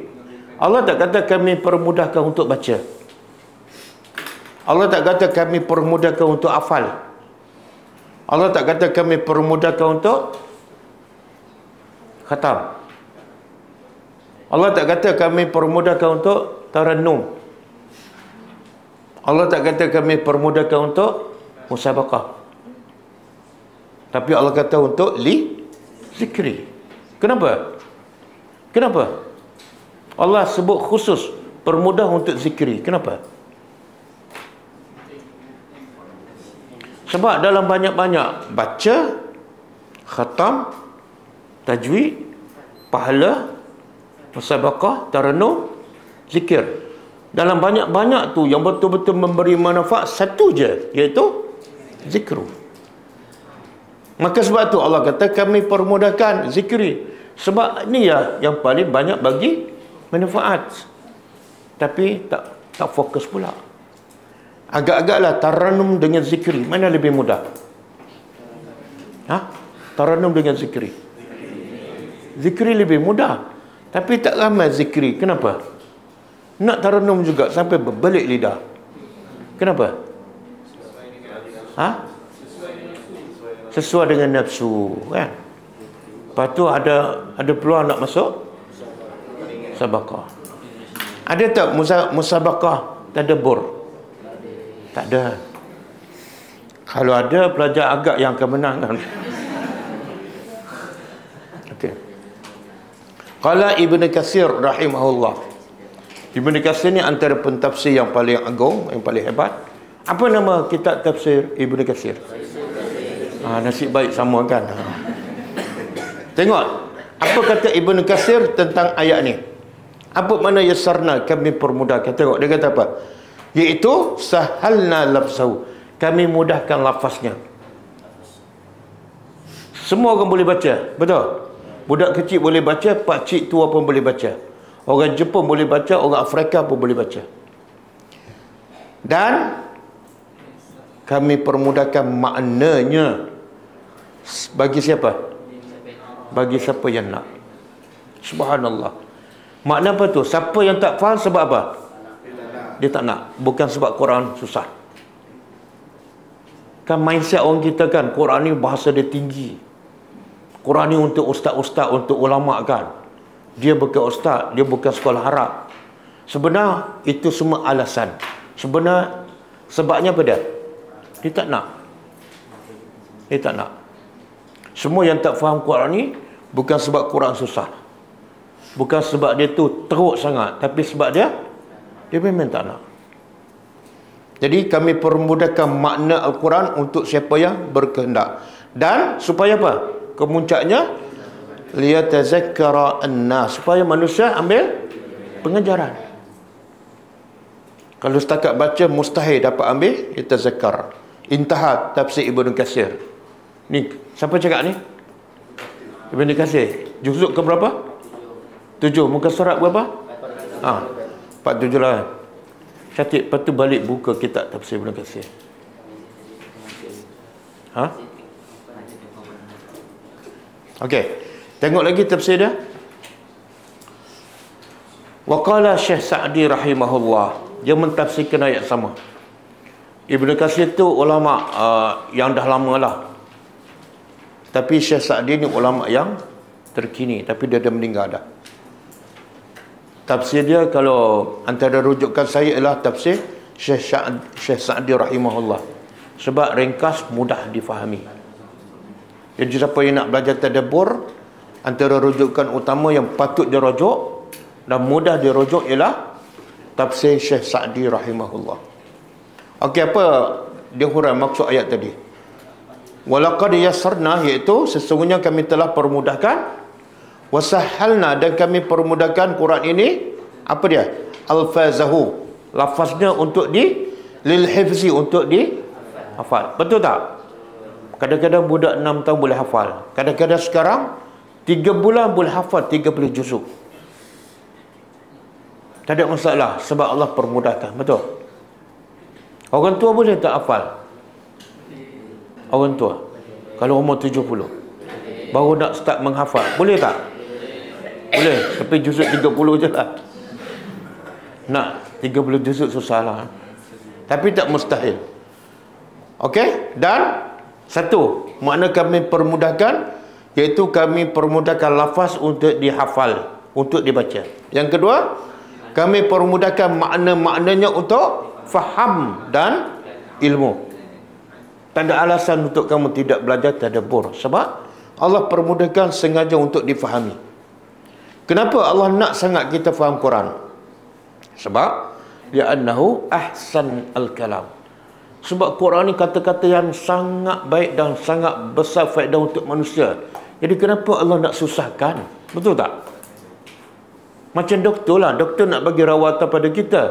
Allah tak kata kami permudahkan untuk baca. Allah tak kata kami permudahkan untuk hafal. Allah tak kata kami permudahkan untuk khatam. Allah tak kata kami permudahkan untuk tarannum. Allah tak kata kami permudahkan untuk musabaqah. Tapi Allah kata untuk zikri. Kenapa? Kenapa? Allah sebut khusus permudah untuk zikri. Kenapa? Sebab dalam banyak-banyak baca, khatam, tajwid, pahala, musabaqah, tarannum, zikir. Dalam banyak-banyak tu yang betul-betul memberi manfaat satu je, iaitu zikru. Maka sebab tu Allah kata kami permudahkan zikri. Sebab ni ya yang paling banyak bagi manfaat. Tapi tak fokus pula. Agak-agaklah tarannum dengan zikri, mana lebih mudah? Tarannum dengan zikri. Zikri lebih mudah. Tapi tak ramai zikri. Kenapa? Nak tarannum juga sampai berbelik lidah. Kenapa? Sesuai dengan nafsu, kan? Lepas tu ada peluang nak masuk musabaqah. Ada tak musabaqah tadabbur? Tak ada. Kalau ada, pelajar agak yang akan menang kan. Okey. Qala Ibnu Katsir rahimahullah. Ibnu Katsir ni antara pentafsir yang paling agung, yang paling hebat. Apa nama kitab tafsir Ibnu Katsir? Nasib baik sama kan. Tengok apa kata Ibnu Katsir tentang ayat ni. Apa makna yassarna, kami permudahkan. Tengok dia kata apa? Iaitu sahalna lafzahu, kami mudahkan lafaznya. Semua orang boleh baca, betul? Budak kecil boleh baca, pakcik tua pun boleh baca. Orang Jepun boleh baca, orang Afrika pun boleh baca. Dan kami permudahkan maknanya bagi siapa? Bagi siapa yang nak. Subhanallah. Makna apa tu? Siapa yang tak faham sebab apa? Dia tak nak. Bukan sebab Quran susah. Kan mindset orang kita kan, Quran ni bahasa dia tinggi. Quran ni untuk ustaz-ustaz, untuk ulama kan. Dia bukan ustaz, dia bukan sekolah Arab. Sebenarnya itu semua alasan. Sebenarnya sebabnya apa dia? Dia tak nak. Dia tak nak. Semua yang tak faham Quran ni bukan sebab Quran susah. Bukan sebab dia tu teruk sangat, tapi sebab dia memang tak nak. Jadi kami permudahkan makna Al-Quran untuk siapa yang berkehendak. Dan supaya apa? Kemuncaknya liyatazakkara an-nas, supaya manusia ambil pengajaran. Kalau setakat baca mustahil dapat ambil yatazakkar. Intaha tafsir Ibnu Katsir. Ni siapa cakap ni? Ibnu Katsir. Juzuk ke berapa? 7. Muka surat berapa? 47 lah. Catat, lepas tu balik buka kitab tafsir Ibnu Katsir. Okey. Tengok lagi tafsir dia. Wa qala Syekh Sa'di rahimahullah, dia mentafsirkan ayat sama. Ibnu Katsir tu ulama yang dah lama lah. Tapi Syekh Sa'di ni ulama yang terkini, tapi dia dah meninggal dah. Tafsir dia kalau antara rujukan saya ialah tafsir Syekh Sa'di rahimahullah. Sebab ringkas, mudah difahami. Jadi siapa yang nak belajar tadabbur, antara rujukan utama yang patut dirujuk dan mudah dirujuk ialah tafsir Syekh Sa'di rahimahullah. Okey, apa dia huraian maksud ayat tadi? Walaqad yassarna, iaitu sesungguhnya kami telah permudahkan, wasahalna, dan kami permudahkan Quran ini, apa dia? Alfazahu, lafaznya untuk lil hifzi, untuk hafal. Betul tak? Kadang-kadang budak 6 tahun boleh hafal. Kadang-kadang sekarang 3 bulan boleh hafal 30 juzuk. Tak ada masalah sebab Allah permudahkan. Betul? Orang tua boleh tak hafal? Orang tua kalau umur 70 baru nak start menghafal, boleh tak? Boleh, tapi juzuk 30 je lah. Nak 30 juzuk susah lah. Tapi tak mustahil. Okey? Dan satu, makna kami permudahkan, iaitu kami permudahkan lafaz untuk dihafal, untuk dibaca. Yang kedua, kami permudahkan makna-maknanya untuk faham dan ilmu. Tak ada alasan untuk kamu tidak belajar tadabbur, sebab Allah permudahkan sengaja untuk difahami. Kenapa Allah nak sangat kita faham Quran? Sebab li'annahu ahsan al-kalam. Sebab Quran ni kata-kata yang sangat baik dan sangat besar faedah untuk manusia. Jadi kenapa Allah nak susahkan? Betul tak? Macam doktor lah. Doktor nak bagi rawatan pada kita,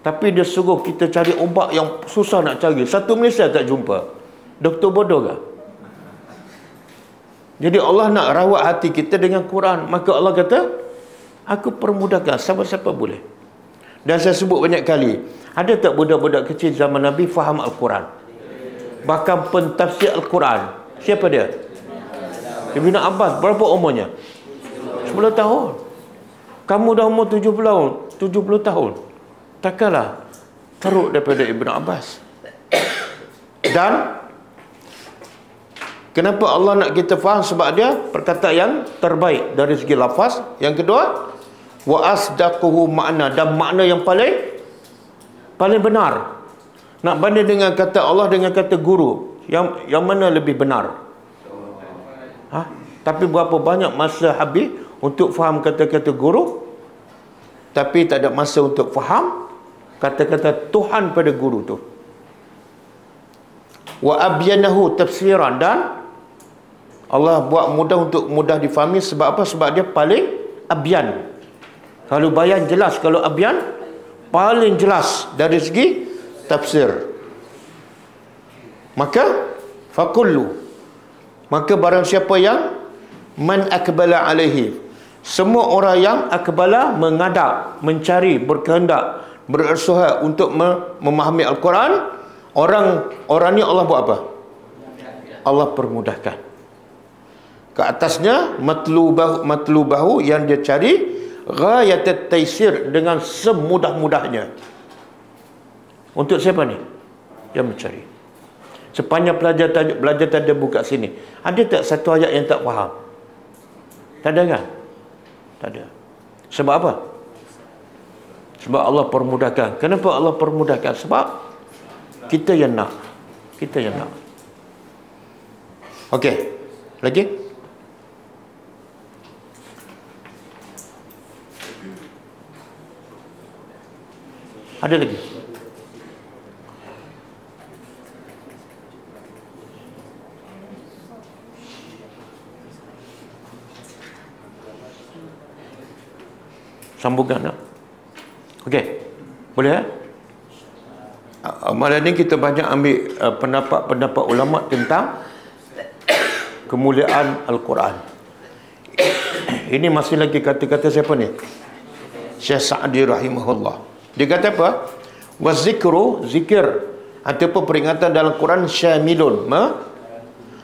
tapi dia suruh kita cari ubat yang susah nak cari. Satu Malaysia tak jumpa. Doktor bodoh ke? Jadi Allah nak rawat hati kita dengan Quran. Maka Allah kata, aku permudahkan, siapa-siapa boleh. Dan saya sebut banyak kali, ada tak budak-budak kecil zaman Nabi faham Al-Quran? Bahkan pentafsir Al-Quran, siapa dia? Ibn Abbas. Berapa umurnya? 10 tahun. Kamu dah umur 70 tahun. Takkanlah teruk daripada Ibn Abbas. Dan kenapa Allah nak kita faham? Sebab dia perkataan yang terbaik dari segi lafaz. Yang kedua, wa asdaquhu makna, dan makna yang paling benar. Nak banding dengan kata Allah dengan kata guru, yang mana lebih benar? Tapi berapa banyak masa habis untuk faham kata-kata guru, tapi tak ada masa untuk faham kata-kata Tuhan pada guru tu. Wa abyanahu tafsiran, dan Allah buat mudah difahami. Sebab apa? Sebab dia paling abyan. Kalau bayan jelas, kalau abyan paling jelas dari segi tafsir. Maka faqullu, maka barang siapa yang man akbala alaihi, semua orang yang akbala mengadap, mencari, berkehendak, berusaha untuk memahami Al-Quran, orang ni Allah buat apa? Allah permudahkan. Ke atasnya matlubahu yang dia cari, ghayatat taisir, dengan semudah-mudahnya. Untuk siapa ni? Yang mencari. Sepanjang belajar tadabbur kat sini, ada tak satu ayat yang tak faham? Tak ada kan? Tak ada. Sebab apa? Sebab Allah permudahkan. Kenapa Allah permudahkan? Sebab kita yang nak. Kita yang nak. Okey. Lagi? Ada lagi? Sambungan tak? Okey. Boleh eh? Malam ni kita banyak ambil pendapat-pendapat ulama tentang kemuliaan Al-Quran. Ini masih lagi kata-kata siapa ni? Syekh Sa'di rahimahullah. Dia kata apa? Wazikru, zikir ataupun peringatan dalam Quran syamilun,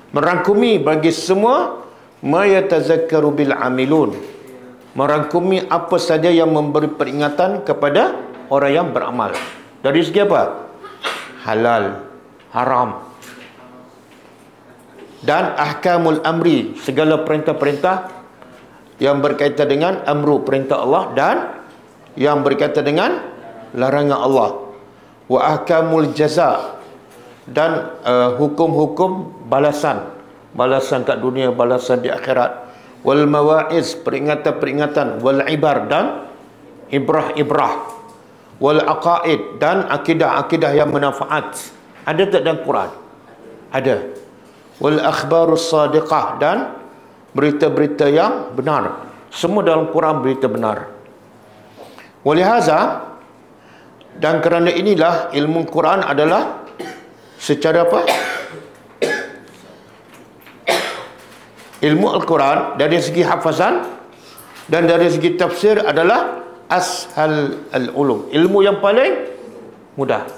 merangkumi bagi semua ma yatazakkaru bil amilun, merangkumi apa saja yang memberi peringatan kepada orang yang beramal. Dari segi apa? Halal, haram, dan ahkamul amri, segala perintah-perintah yang berkaitan dengan amru, perintah Allah, dan yang berkaitan dengan larangan Allah. Wa ahkamul jaza, dan hukum-hukum balasan, balasan kat dunia, balasan di akhirat. Wal mawa'iz, peringatan-peringatan. Wal ibar, dan ibrah-ibrah. Wal aqaid, dan akidah-akidah yang bermanfaat. Ada tak dalam Quran? Ada. Wal akhbarus sadiqah, dan berita-berita yang benar. Semua dalam Quran berita benar. Walihaza, dan kerana inilah ilmu Quran adalah secara apa? Ilmu Al-Quran dari segi hafazan dan dari segi tafsir adalah ashal al-ulum, ilmu yang paling mudah.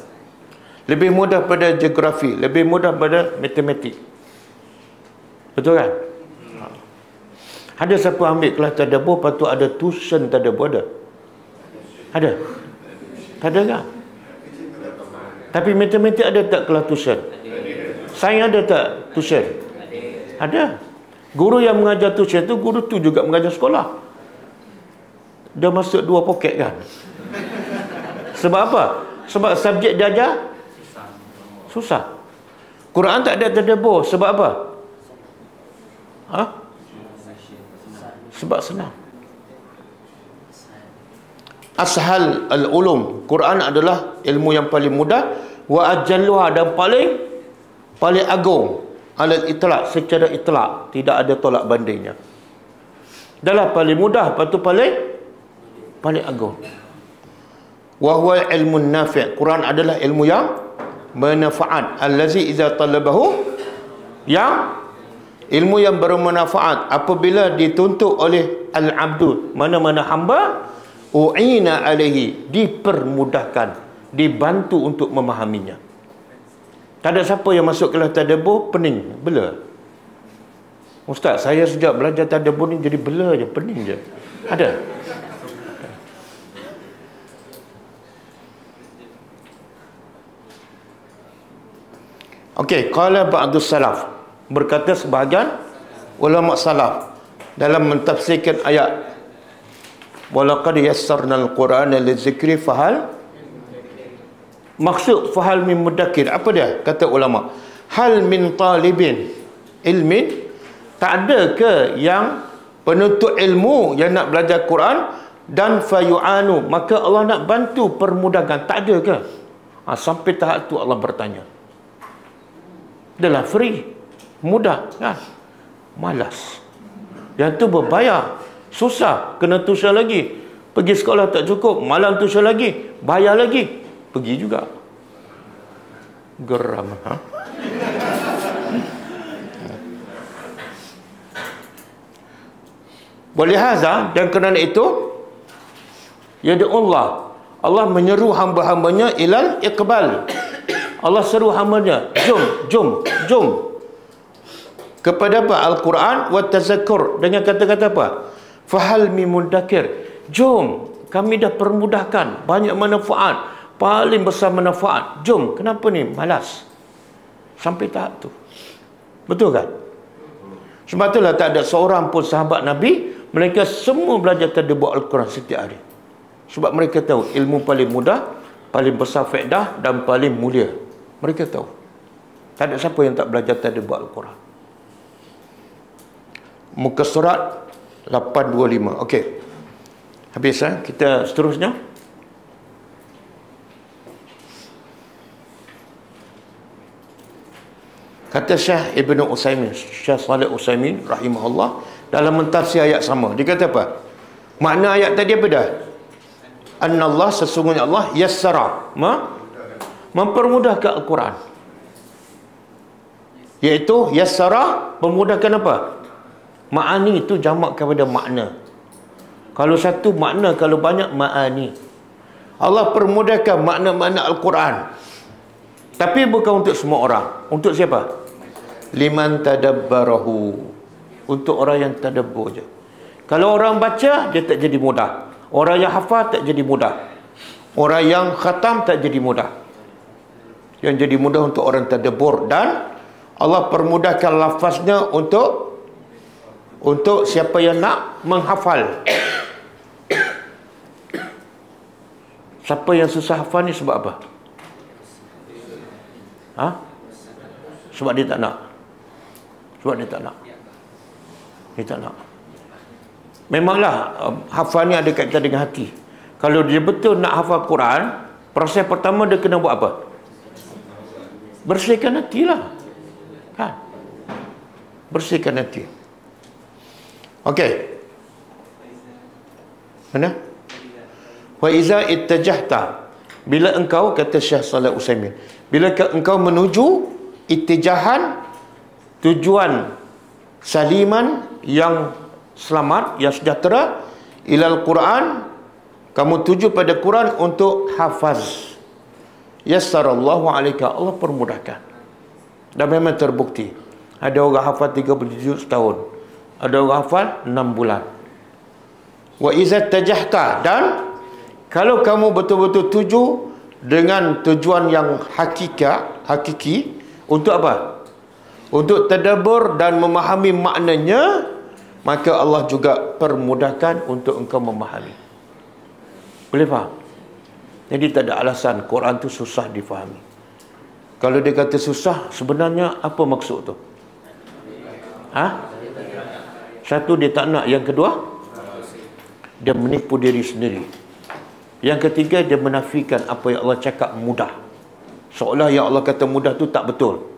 Lebih mudah pada geografi, lebih mudah pada matematik. Betul kan? Ada siapa ambil kelas tadabbur, patut ada tuition tadabbur? Ada? Ada? Tak ada kan? Tapi matematik ada tak kelas tuition? Sains ada tak tuition? Ada. Guru yang mengajar tuition tu, guru tu juga mengajar sekolah. Dah masuk dua poket kan? Sebab apa? Sebab subjek dia ajar susah. Quran tak ada tadabbur. Sebab apa? Sebab senang. Ashal al-ulum, Quran adalah ilmu yang paling mudah. Wa ajalluha, dan paling agung. Alal itlaq, secara itlaq, tidak ada tolak bandingnya. Adalah paling mudah, lepas tu paling agung. Wa huwa ilmun nafi', Quran adalah ilmu yang bermanfaat. Allazi idza talabahu, yang ilmu yang bermanfaat apabila dituntut oleh al-abdu, mana-mana hamba, u'ina alaihi, dipermudahkan, dibantu untuk memahaminya. Tak ada siapa yang masuk kelas tadabbur pening, bela. Ustaz, saya sejak belajar tadabbur ni jadi bela je, pening je. Ada? Okey, qala ba'dus salaf, berkata sebahagian ulama salaf dalam mentafsirkan ayat walaqad yassarnal qur'ana lizikri fahal, maksud fahal min mudakkir, apa dia? Kata ulama, hal min talibin ilmin, tak ada ke yang penuntut ilmu yang nak belajar Quran dan fayu'anu, maka Allah nak bantu permudahkan, tak ada ke? Sampai tahap tu Allah bertanya. Adalah free, mudah kan? Malas. Yang tu berbayar, susah, kena tuition lagi. Pergi sekolah tak cukup, malam tuition lagi, bayar lagi, pergi juga. Geram. Ha? Walihaza, dan kerana itu, Allah menyeru hamba-hambanya ilal iqbal. Allah seru hambanya, jom kepada apa? Al-Quran wa tazakkur, dengan kata-kata apa? Fahal mi mudakir, jom, kami dah permudahkan, banyak manfaat, paling besar manfaat, jom. Kenapa ni malas sampai tahap tu? Betul kan? Sebab itulah tak ada seorang pun sahabat Nabi, mereka semua belajar tadabbur Al-Quran setiap hari. Sebab mereka tahu ilmu paling mudah, paling besar faedah dan paling mulia. Mereka tahu. Tak ada siapa yang tak belajar tadabbur Al-Quran. Muka surat 825. Okey. Habis kita seterusnya. Kata Syekh Ibn Utsaimin, Syekh Saleh Utsaimin rahimahullah, dalam mentafsir ayat sama, dia kata apa? Makna ayat tadi apa dah? Annallah, sesungguhnya Allah yassara, mempermudahkan Al-Quran. Iaitu yassara, memudahkan apa? Ma'ani itu jamak kepada makna. Kalau satu makna, kalau banyak ma'ani. Allah permudahkan makna-makna Al-Quran. Tapi bukan untuk semua orang. Untuk siapa? Liman tadabbarahu. Untuk orang yang tadabbur je. Kalau orang baca, dia tak jadi mudah. Orang yang hafal tak jadi mudah. Orang yang khatam tak jadi mudah. Yang jadi mudah untuk orang tadabbur. Dan Allah permudahkan lafaznya untuk siapa yang nak menghafal. Siapa yang susah hafal ni sebab apa? Sebab dia tak nak. Dia tak nak. Memanglah hafal ni ada kaitan dengan hati. Kalau dia betul nak hafal Quran, proses pertama dia kena buat apa? Bersihkan hati lah. Kan? Bersihkan hati. Okey. Mana? Wa iza ittajahta, bila engkau, kata Syekh Saleh Utsaimin, bila engkau menuju ittijahan, tujuan saliman, yang selamat, yang sejahtera, ilal Quran, kamu tuju pada Quran untuk hafaz. Yassarallahu alaika, Allah permudahkan. Dan memang terbukti. Ada orang hafal 30 juz setahun. Ada orang hafal 6 bulan. Wa iza tajahta, dan kalau kamu betul-betul tuju dengan tujuan yang hakiki, untuk apa? Untuk tadabbur dan memahami maknanya, maka Allah juga permudahkan untuk engkau memahami. Boleh faham? Jadi tak ada alasan Quran tu susah difahami. Kalau dia kata susah, sebenarnya apa maksud tu? Satu, dia tak nak. Yang kedua, dia menipu diri sendiri. Yang ketiga, dia menafikan apa yang Allah cakap mudah. Seolah yang Allah kata mudah tu tak betul.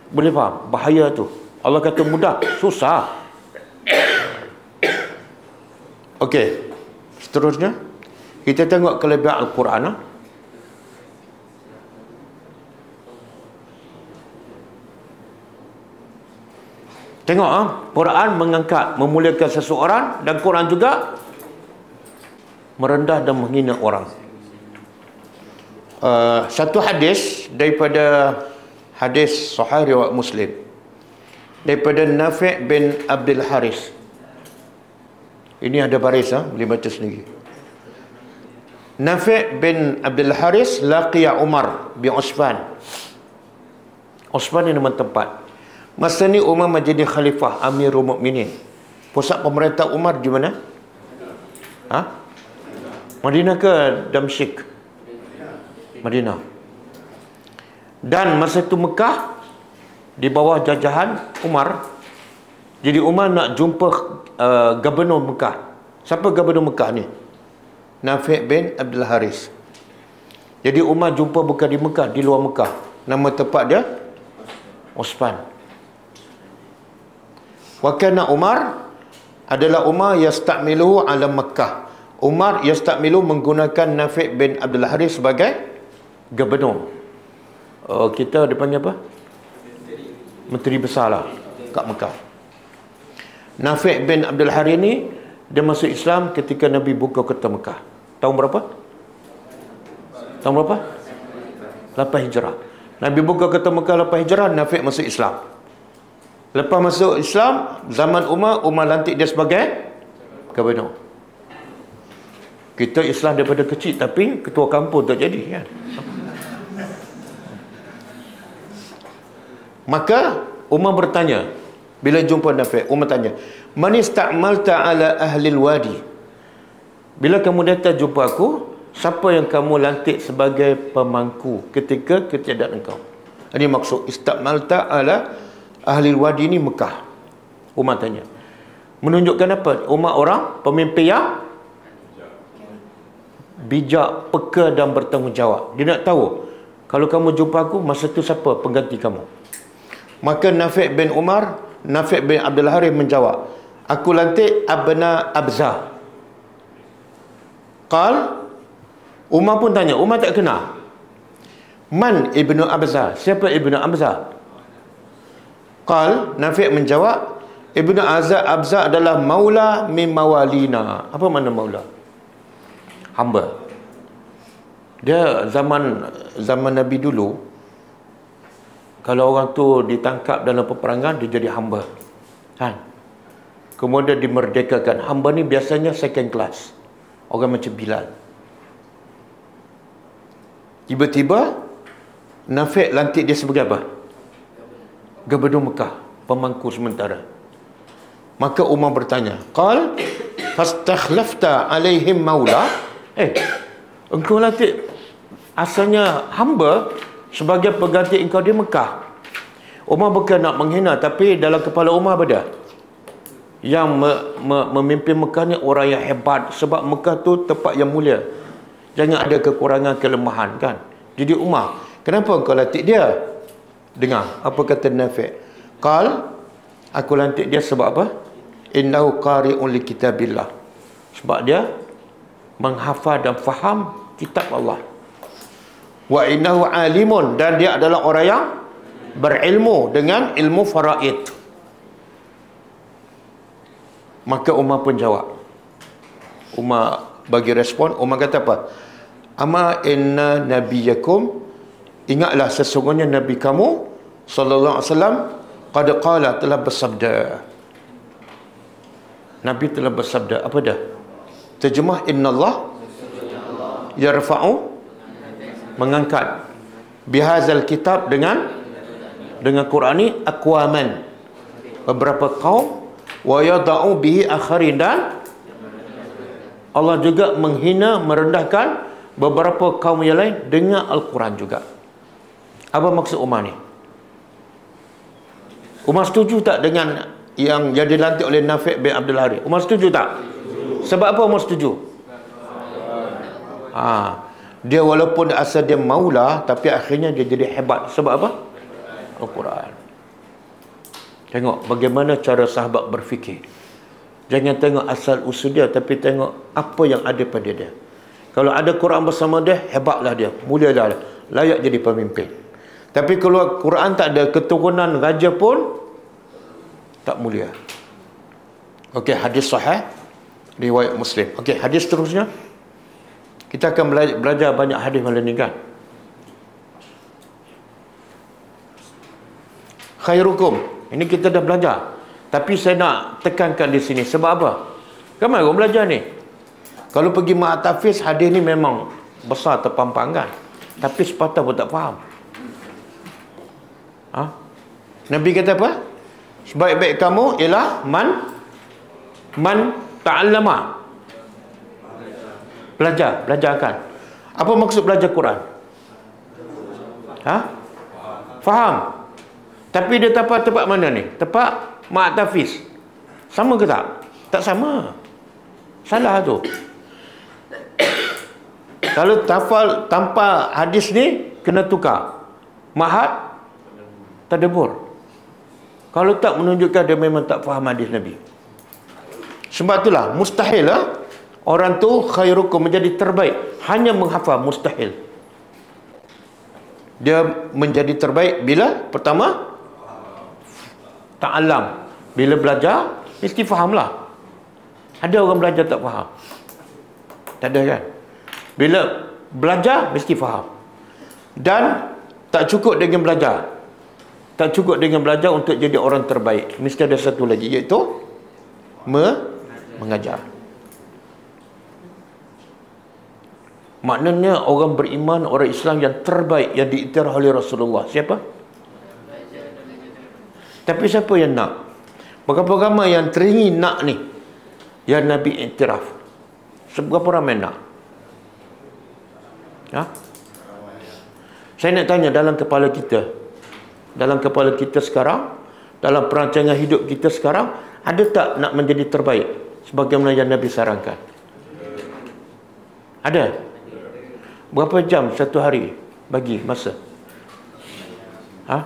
Boleh faham? Bahaya tu. Allah kata mudah, susah. Okey. Seterusnya, kita tengok kelebihan Al-Quran. Tengok, Quran mengangkat, memuliakan seseorang, dan Quran juga merendah dan menghina orang. Satu hadis daripada hadis Sahih riwayat Muslim, daripada Nafi' bin Abdul Haris. Ini ada baris, boleh baca sendiri. Nafi' bin Abdul Haris laqiya Umar bin Utsman. Utsman ni nama tempat. Masa ni Umar menjadi khalifah Amirul Mukminin. Pusat pemerintah Umar di mana? Madinah ke Damsyik? Madinah. Dan masa itu Mekah di bawah jajahan Umar. Jadi Umar nak jumpa gubernur Mekah. Siapa gubernur Mekah ni? Nafi' bin Abdul Haris. Jadi Umar jumpa bukan di Mekah, di luar Mekah. Nama tempat dia Utsman. Wa kana Umar, adalah Umar yastamilu ala Mekah. Umar yastamilu menggunakan Nafi' bin Abdul Haris sebagai gubernur kita dipanggil apa? Menteri besar lah kat Mekah. Nafi' bin Abdul Harith ni dia masuk Islam ketika Nabi buka kota Mekah. Tahun berapa? Tahun berapa? 8 Hijrah. Nabi buka kota Mekah 8 Hijrah, Nafi' masuk Islam. Lepas masuk Islam, zaman Umar lantik dia sebagai gubernur. Kita Islam daripada kecil, tapi ketua kampung tak jadi kan. Maka Umar bertanya, bila jumpa Nafi', Umar tanya, "Man ista'malta ala ahli wadi?" Bila kamu datang jumpa aku, siapa yang kamu lantik sebagai pemangku ketika ketiadaan engkau? Ini maksud ista'malta ala ahli wadi ni Mekah. Umar tanya. Menunjukkan apa? Umar orang pemimpin yang bijak, peka dan bertanggungjawab. Dia nak tahu, kalau kamu jumpa aku, masa tu siapa pengganti kamu? Maka Nafi' bin Abdul Harith menjawab, aku lantik Abna Abza. Qal, Umar pun tanya, Umar tak kenal. Man Ibnu Abza? Siapa Ibnu Abza? Qal, Nafi' menjawab, Ibnu Abza adalah maula min mawalina. Apa makna maula? Hamba. Dia zaman Nabi dulu, kalau orang tu ditangkap dalam peperangan, dia jadi hamba kan? Kemudian dimerdekakan. Hamba ni biasanya second class, orang macam Bilal. Tiba-tiba Nafi' lantik dia sebagai apa? Gubernur Mekah, pemangku sementara. Maka Umar bertanya, qal fastakhlafta alaihim maula? Engkau lantik asalnya hamba sebagai pengganti engkau di Mekah. Umar bukan nak menghina, tapi dalam kepala Umar apa dia? Yang memimpin Mekah ni orang yang hebat, sebab Mekah tu tempat yang mulia. Jangan ada kekurangan, kelemahan kan. Jadi Umar, kenapa engkau lantik dia? Dengar apa kata Nafi'. Qal, aku lantik dia sebab apa? Innahu qari'un li kitabillah. Sebab dia menghafal dan faham kitab Allah. Wa innahu alimun, dan dia adalah orang yang berilmu dengan ilmu faraid. Maka Umar pun jawab. Umar bagi respon. Umar kata apa? Ama inna nabiyakum, ingatlah sesungguhnya Nabi kamu sallallahu alaihi wasallam qad qala, telah bersabda. Nabi telah bersabda. Apa dah? Terjemah, innallah yarfa'u, mengangkat, bihazal kitab, dengan Quran ni, aqwaman, beberapa kaum, wa yada'u bihi akharin, dan Allah juga menghina, merendahkan beberapa kaum yang lain dengan Al-Quran juga. Apa maksud Umar ni? Umar setuju tak dengan yang jadi dilantik oleh Nafi' bin Abdul Harith? Umar setuju tak? Sebab apa Umar setuju? Dia walaupun asal dia maula, tapi akhirnya dia jadi hebat. Sebab apa? Al-Quran. Tengok bagaimana cara sahabat berfikir. Jangan tengok asal usul dia, tapi tengok apa yang ada pada dia. Kalau ada Quran bersama dia, hebatlah dia, mulialah, layak jadi pemimpin. Tapi kalau Quran tak ada, keturunan raja pun tak mulia. Okey, hadis sahih riwayat Muslim. Okey, hadis seterusnya. Kita akan belajar banyak hadis malam ni kan. Khairukum. Ini kita dah belajar. Tapi saya nak tekankan di sini. Sebab apa? Ramai orang belajar ni. Kalau pergi Ma'at Hafiz, hadis ni memang besar terpampang kan. Tapi sepatah pun tak faham. Nabi kata apa? Sebaik-baik kamu ialah man ta'allama. Belajarkan. Apa maksud belajar Quran? Faham. Tapi dia tempat mana ni? Tempat Ma'at Hafiz. Sama ke tak? Tak sama. Salah tu. Kalau tafal tanpa hadis ni, kena tukar. Ma'at tadabbur. Kalau tak, menunjukkan dia memang tak faham hadis Nabi. Sebab itulah mustahil orang tu khairukum, menjadi terbaik hanya menghafal, mustahil. Dia menjadi terbaik bila pertama ta'allam. Bila belajar mesti fahamlah. Ada orang belajar tak faham? Tak ada kan? Bila belajar mesti faham. Dan tak cukup dengan belajar. Tak cukup dengan belajar untuk jadi orang terbaik. Mesti ada satu lagi, iaitu mengajar. Maknanya orang beriman, orang Islam yang terbaik yang diiktiraf oleh Rasulullah siapa? Tapi siapa yang nak? Berapa ramai yang teringin nak ni yang Nabi iktiraf? Seberapa ramai nak? Ha? Saya nak tanya dalam kepala kita sekarang, dalam perancangan hidup kita sekarang, ada tak nak menjadi terbaik sebagaimana yang Nabi sarankan? Ada? Berapa jam satu hari bagi masa? Ha?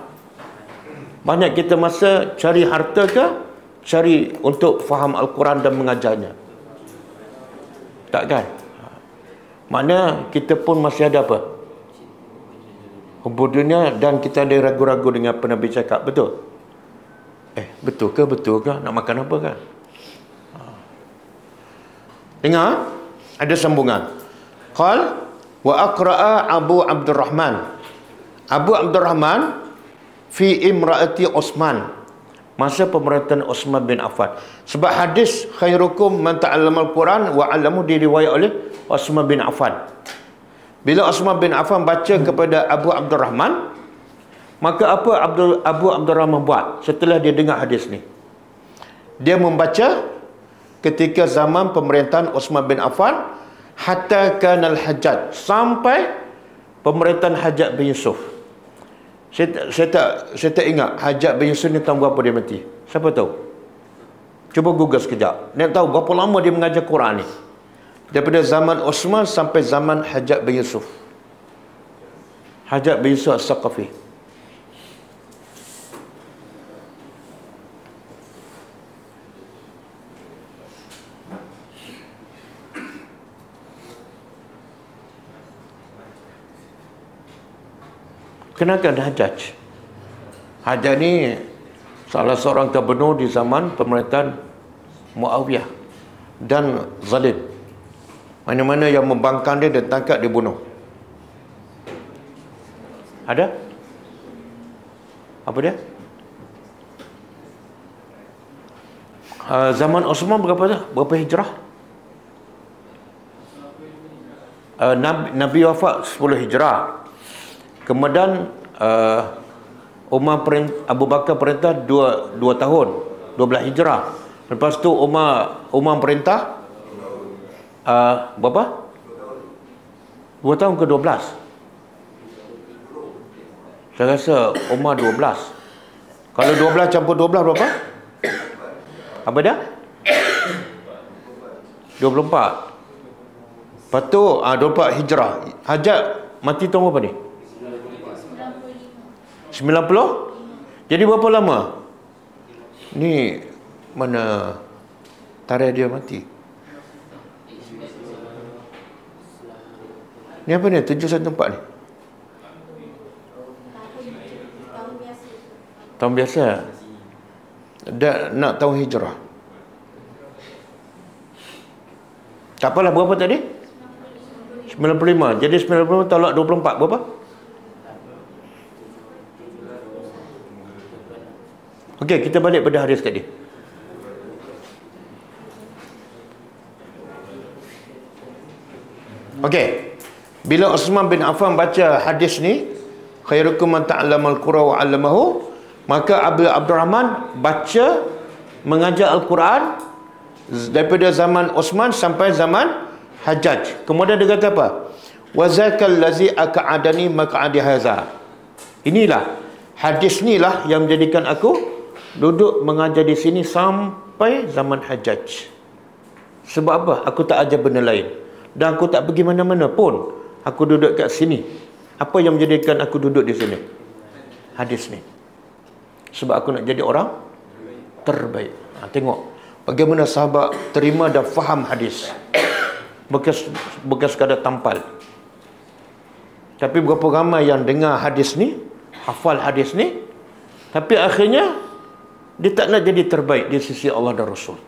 Banyak kita masa cari harta ke? Cari untuk faham Al-Quran dan mengajarnya? Tak kan? Makna kita pun masih ada apa? Hubur dunia, dan kita ada ragu-ragu dengan apa Nabi cakap. Betul? Betul ke? Betul ke? Nak makan apa kan? Dengar, ada sambungan. Qal wa aqra'a Abu Abdurrahman. Abu Abdurrahman fi imra'ati Utsman, masa pemerintahan Utsman bin Affan. Sebab hadis khairukum man ta'allama al-Quran wa 'allamahu diriwayat oleh Utsman bin Affan. Bila Utsman bin Affan baca kepada Abu Abdurrahman, maka apa Abu Abdurrahman buat setelah dia dengar hadis ni? Dia membaca ketika zaman pemerintahan Utsman bin Affan, hatta kanal Hajjaj, sampai pemerintahan Hajjaj bin Yusuf. Saya tak ingat Hajjaj bin Yusuf ni tahun berapa dia mati. Siapa tahu? Cuba Google sekejap. Nak tahu berapa lama dia mengajar Quran ni? Daripada zaman Utsman sampai zaman Hajjaj bin Yusuf. Hajjaj bin Yusuf As-Saqafi. Kenakan Hajjaj. Hajjaj ni salah seorang gubernur di zaman pemerintahan Muawiyah dan zalim. Mana-mana yang membangkang dia dan tangkap dia bunuh. Ada? Apa dia? Zaman Osman berapa hijrah? Nabi wafat 10 hijrah. Kemudian Abu Bakar perintah 2 tahun, 12 hijrah. Lepas tu Umar perintah berapa? 2 tahun ke 12? Saya rasa Umar 12. Kalau 12 campur 12 berapa? Apa dia? 24. Lepas tu 24 hijrah. Hajjaj mati tahun berapa ni? 90? Jadi berapa lama? Ni mana tarikh dia mati? Ni apa ni? 714 ni? Tahun biasa. Nak tahun hijrah. Tak apalah, berapa tadi? 95. Jadi 95 tolak 24 berapa? Okey, kita balik pada hadis tadi. Okey. Bila Utsman bin Affan baca hadis ni, khairukum man ta'allama al-Quran wa 'allamahu, maka Abu Abdurrahman baca mengajar Al-Quran daripada zaman Utsman sampai zaman Hajjaj. Kemudian dia kata apa? Wa zakal ladzi aq'adani maq'adi hadza. Inilah hadis ni lah yang menjadikan aku duduk mengajar di sini sampai zaman Hajjaj. Sebab apa? Aku tak ajar benda lain. Dan aku tak pergi mana-mana pun. Aku duduk kat sini. Apa yang menjadikan aku duduk di sini? Hadis ni. Sebab aku nak jadi orang terbaik. Tengok bagaimana sahabat terima dan faham hadis. Bukan sekadar tampal. Tapi berapa ramai yang dengar hadis ni, hafal hadis ni, tapi akhirnya dia tak nak jadi terbaik di sisi Allah dan Rasul.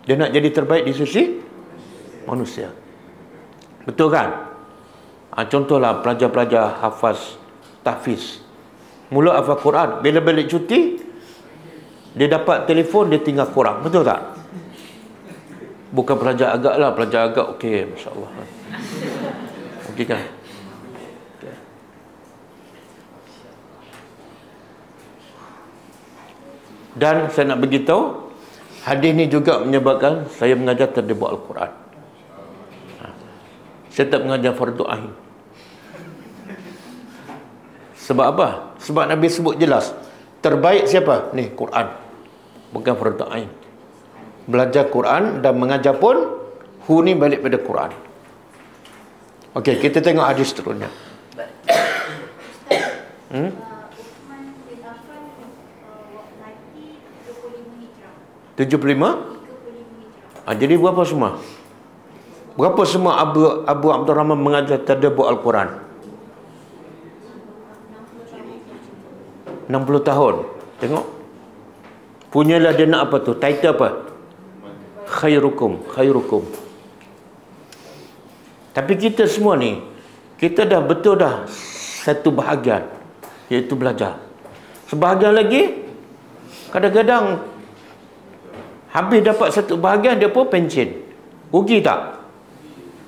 Dia nak jadi terbaik di sisi manusia. Betul kan? Contohlah pelajar-pelajar hafaz tahfiz. Mula hafal Quran, bila balik cuti, dia dapat telefon, dia tinggal kurang. Betul tak? Bukan pelajar agak lah. Pelajar agak okey, Masya Allah. Okey kan? Dan saya nak beritahu, hadis ni juga menyebabkan saya mengajar tadabbur Al-Quran. Saya tak mengajar fardu ain. Sebab apa? Sebab Nabi sebut jelas, terbaik siapa? Ni, Quran. Bukan fardu ain. Belajar Quran dan mengajar pun, hu ni balik pada Quran. Okey, kita tengok hadis seterusnya. 75? Jadi berapa semua? Berapa semua Abu Abdul Rahman mengajar tadabbur Al-Quran? 60 tahun. Tengok. Punyalah dia nak apa tu? Title apa? Khairukum. Tapi kita semua ni, kita dah betul dah satu bahagian, iaitu belajar. Sebahagian lagi, kadang-kadang habis dapat satu bahagian, dia pun pencen. Rugi tak?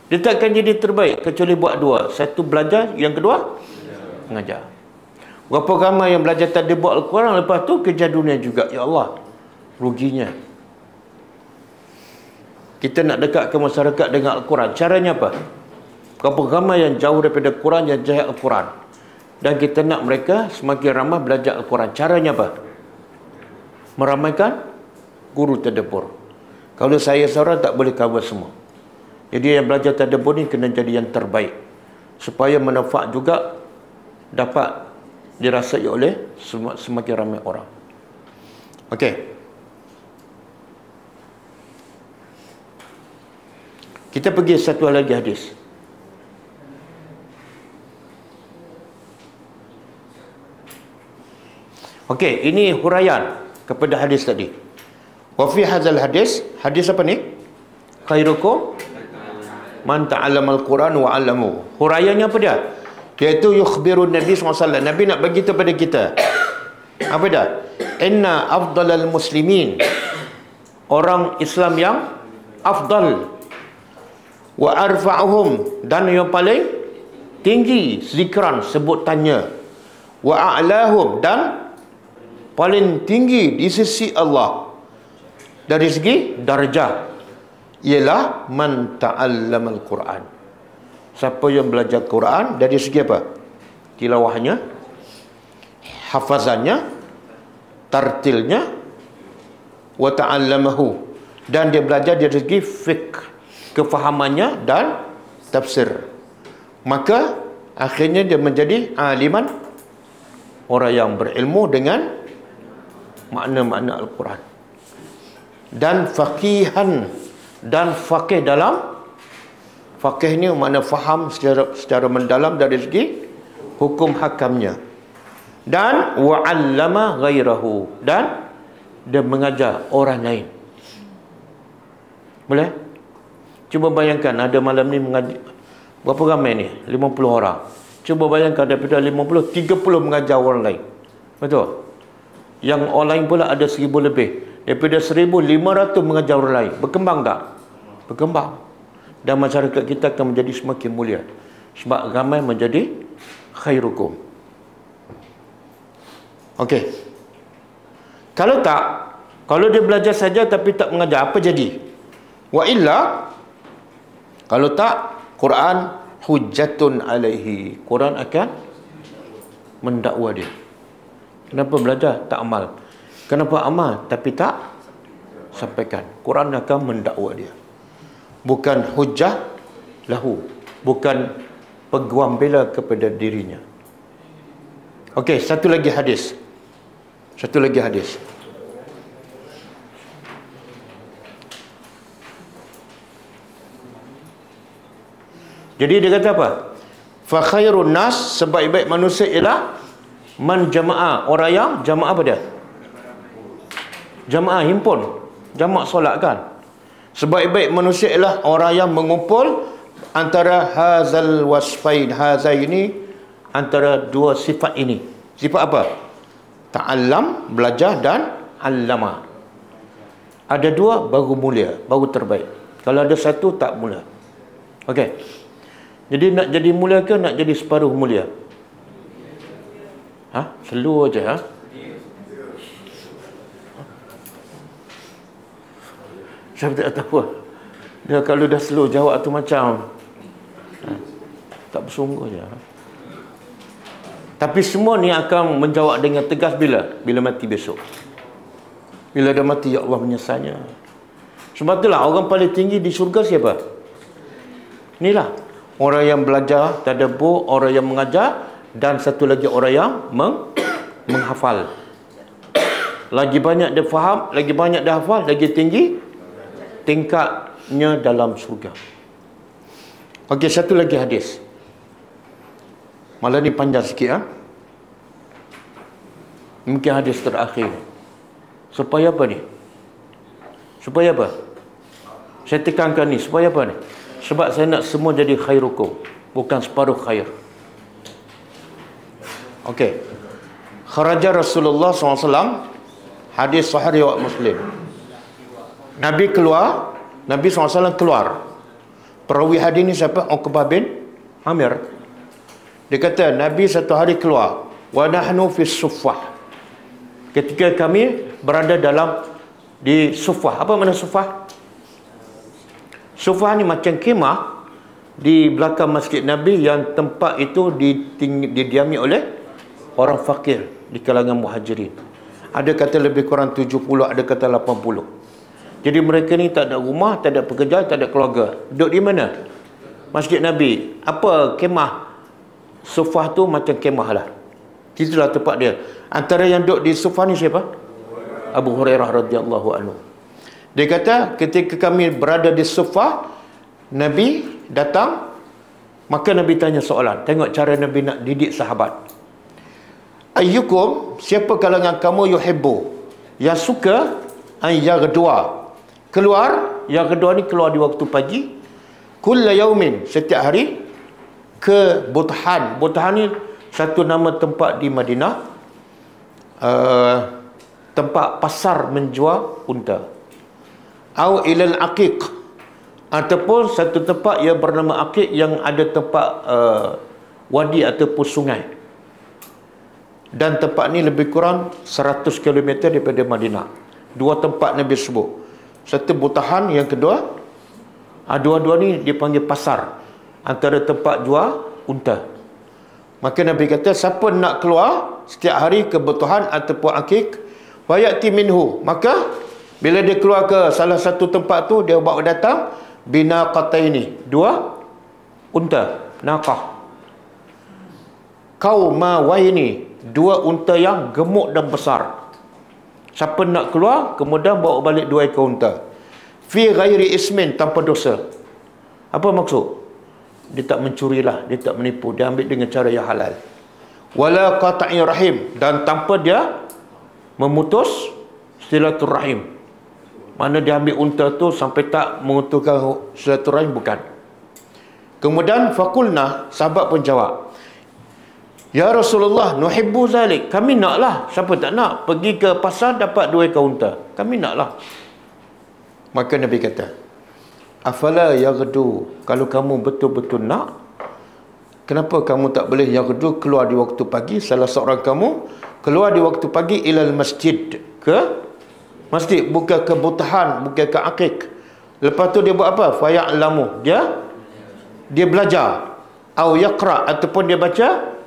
Dia takkan jadi terbaik kecuali buat dua. Satu belajar, yang kedua mengajar. Berapa ramai yang belajar tadabbur Al-Quran, lepas tu kerja dunia juga. Ya Allah, ruginya. Kita nak dekat ke masyarakat dengan Al-Quran, caranya apa? Berapa ramai yang jauh daripada Quran, yang jahil Al-Quran, dan kita nak mereka semakin ramai belajar Al-Quran. Caranya apa? Meramaikan guru tadabbur. Kalau saya seorang tak boleh cover semua. Jadi yang belajar tadabbur ni kena jadi yang terbaik, supaya manfaat juga dapat dirasai oleh semakin ramai orang. Okey. Kita pergi satu lagi hadis. Okey, ini huraian kepada hadis tadi. Wa fi hadzal hadis, hadis apa ni? Khairukum man ta'allama al-Quran wa 'allamahu. Huraiannya apa dia? Iaitu yukhbirun Nabi SAW. Nabi nak bagi kepada kita. Apa dia? Inna afdalal muslimin. Orang Islam yang afdal. Wa arfa'uhum. Dan yang paling tinggi zikran, sebutannya. Wa a'lahum. Dan paling tinggi di sisi Allah dari segi darjah, ialah man ta'allamal Quran. Siapa yang belajar Quran dari segi apa? Tilawahnya, hafazannya, tartilnya, wa ta'allamahu, dan dia belajar dari segi fiqh, kefahamannya dan tafsir. Maka akhirnya dia menjadi aliman, orang yang berilmu dengan makna-makna Al-Quran. Dan faqihan, dan faqih dalam, faqih ni makna faham secara mendalam dari segi hukum hakamnya. Dan wa'allama ghairahu, dan dia mengajar orang lain. Boleh? Cuba bayangkan ada malam ni mengajar, berapa ramai ni? 50 orang. Cuba bayangkan daripada 50, 30 mengajar orang lain. Betul? Yang orang lain pula ada 1000 lebih. Daripada 1500 mengajar orang lain. Berkembang tak? Berkembang. Dan masyarakat kita akan menjadi semakin mulia. Sebab ramai menjadi khairukum. Okey. Kalau tak, kalau dia belajar saja tapi tak mengajar, apa jadi? Wa illa, kalau tak, Quran hujjatun alaihi. Quran akan mendakwa dia. Kenapa belajar tak amal? Kenapa amal tapi tak sampaikan? Quran akan mendakwa dia. Bukan hujjah lahu, bukan peguam bela kepada dirinya. Okey, satu lagi hadis. Satu lagi hadis. Jadi dia kata apa? Fa khairun nas, sebaik-baik manusia ialah man jama'a, orang yang jamaah apa dia? Jamaah, himpun, jamaah solat kan. Sebaik-baik manusia ialah orang yang mengumpul antara hazal wasfain, hazal ini antara dua sifat ini. Sifat apa? Ta'allam, belajar, dan allama. Ada dua baru mulia, baru terbaik. Kalau ada satu tak mulia. Okey. Jadi nak jadi mulia ke nak jadi separuh mulia? Slow aja Saya tak tahu. Dia kalau dah slow jawab tu macam tak bersungguh je. Tapi semua ni akan menjawab dengan tegas bila? Bila mati besok. Bila dah mati, ya Allah menyesalnya. Sebab itulah orang paling tinggi di syurga siapa? Inilah. Orang yang belajar, tadabbur, orang yang mengajar, dan satu lagi orang yang menghafal. Lagi banyak dia faham, lagi banyak dia hafal, lagi tinggi tingkatnya dalam syurga. Okey, satu lagi hadis. Malah ni panjang sikit Mungkin hadis terakhir. Supaya apa ni? Supaya apa? Saya tekankan ni, supaya apa ni? Sebab saya nak semua jadi khairukum, bukan separuh khair. Okey. Kharaja Rasulullah SAW, hadis sahih riwayat Muslim. Nabi keluar, Nabi SAW keluar. Perawi hadis ni siapa? Uqbah bin Amir. Dia kata Nabi satu hari keluar, wa nahnu fi suffah. Ketika kami berada di suffah. Apa makna suffah? Suffah ni macam kemah di belakang masjid Nabi yang tempat itu didiami oleh orang fakir di kalangan muhajirin. Ada kata lebih kurang 70, ada kata 80. Jadi mereka ni tak ada rumah, tak ada pekerjaan, tak ada keluarga. Duduk di mana? Masjid Nabi. Apa kemah? Suffah tu macam kemah lah. Itulah tempat dia. Antara yang duduk di suffah ni siapa? Abu Hurairah radhiyallahu anhu. Dia kata ketika kami berada di suffah, Nabi datang, maka Nabi tanya soalan. Tengok cara Nabi nak didik sahabat. Ayyukum, siapa kalangan kamu yuhibbu, yang suka an yaghduwa, keluar, yang kedua ni keluar di waktu pagi, kulla yaumin, setiap hari, ke Buthan. Buthan ni satu nama tempat di Madinah, tempat pasar menjual unta. Au ilal aqiq, ataupun satu tempat yang bernama Aqiq yang ada tempat wadi ataupun sungai. Dan tempat ni lebih kurang 100 km daripada Madinah. Dua tempat Nabi sebut. Satu Butahan, yang kedua dua-dua ni dipanggil pasar, antara tempat jual unta. Maka Nabi kata siapa nak keluar setiap hari ke Butahan ataupun Aqiq, wayati minhu, maka bila dia keluar ke salah satu tempat tu, dia bawa datang binaqataini, dua unta, naqah. Qaumawaini, dua unta yang gemuk dan besar. Siapa nak keluar, kemudian bawa balik dua ekor unta. Fi ghairi ismin, tanpa dosa. Apa maksud? Dia tak mencurilah, dia tak menipu, dia ambil dengan cara yang halal. Wala qata'i rahim, dan tanpa dia memutus silaturahim. Mana dia ambil unta tu sampai tak mengutuhkan silaturahim, bukan. Kemudian fakulna, sahabat pun jawab, ya Rasulullah, nuhibbu zalik, kami naklah. Siapa tak nak pergi ke pasar dapat dua ekor unta? Kami naklah. Maka Nabi kata, afala yaghdu, kalau kamu betul-betul nak, kenapa kamu tak boleh yaghdu, keluar di waktu pagi? Salah seorang kamu keluar di waktu pagi ilal masjid, ke masjid, bukan ke Butahan, bukan ke Aqiq. Lepas tu dia buat apa? Faya'lamu, dia belajar, au yaqra, ataupun dia baca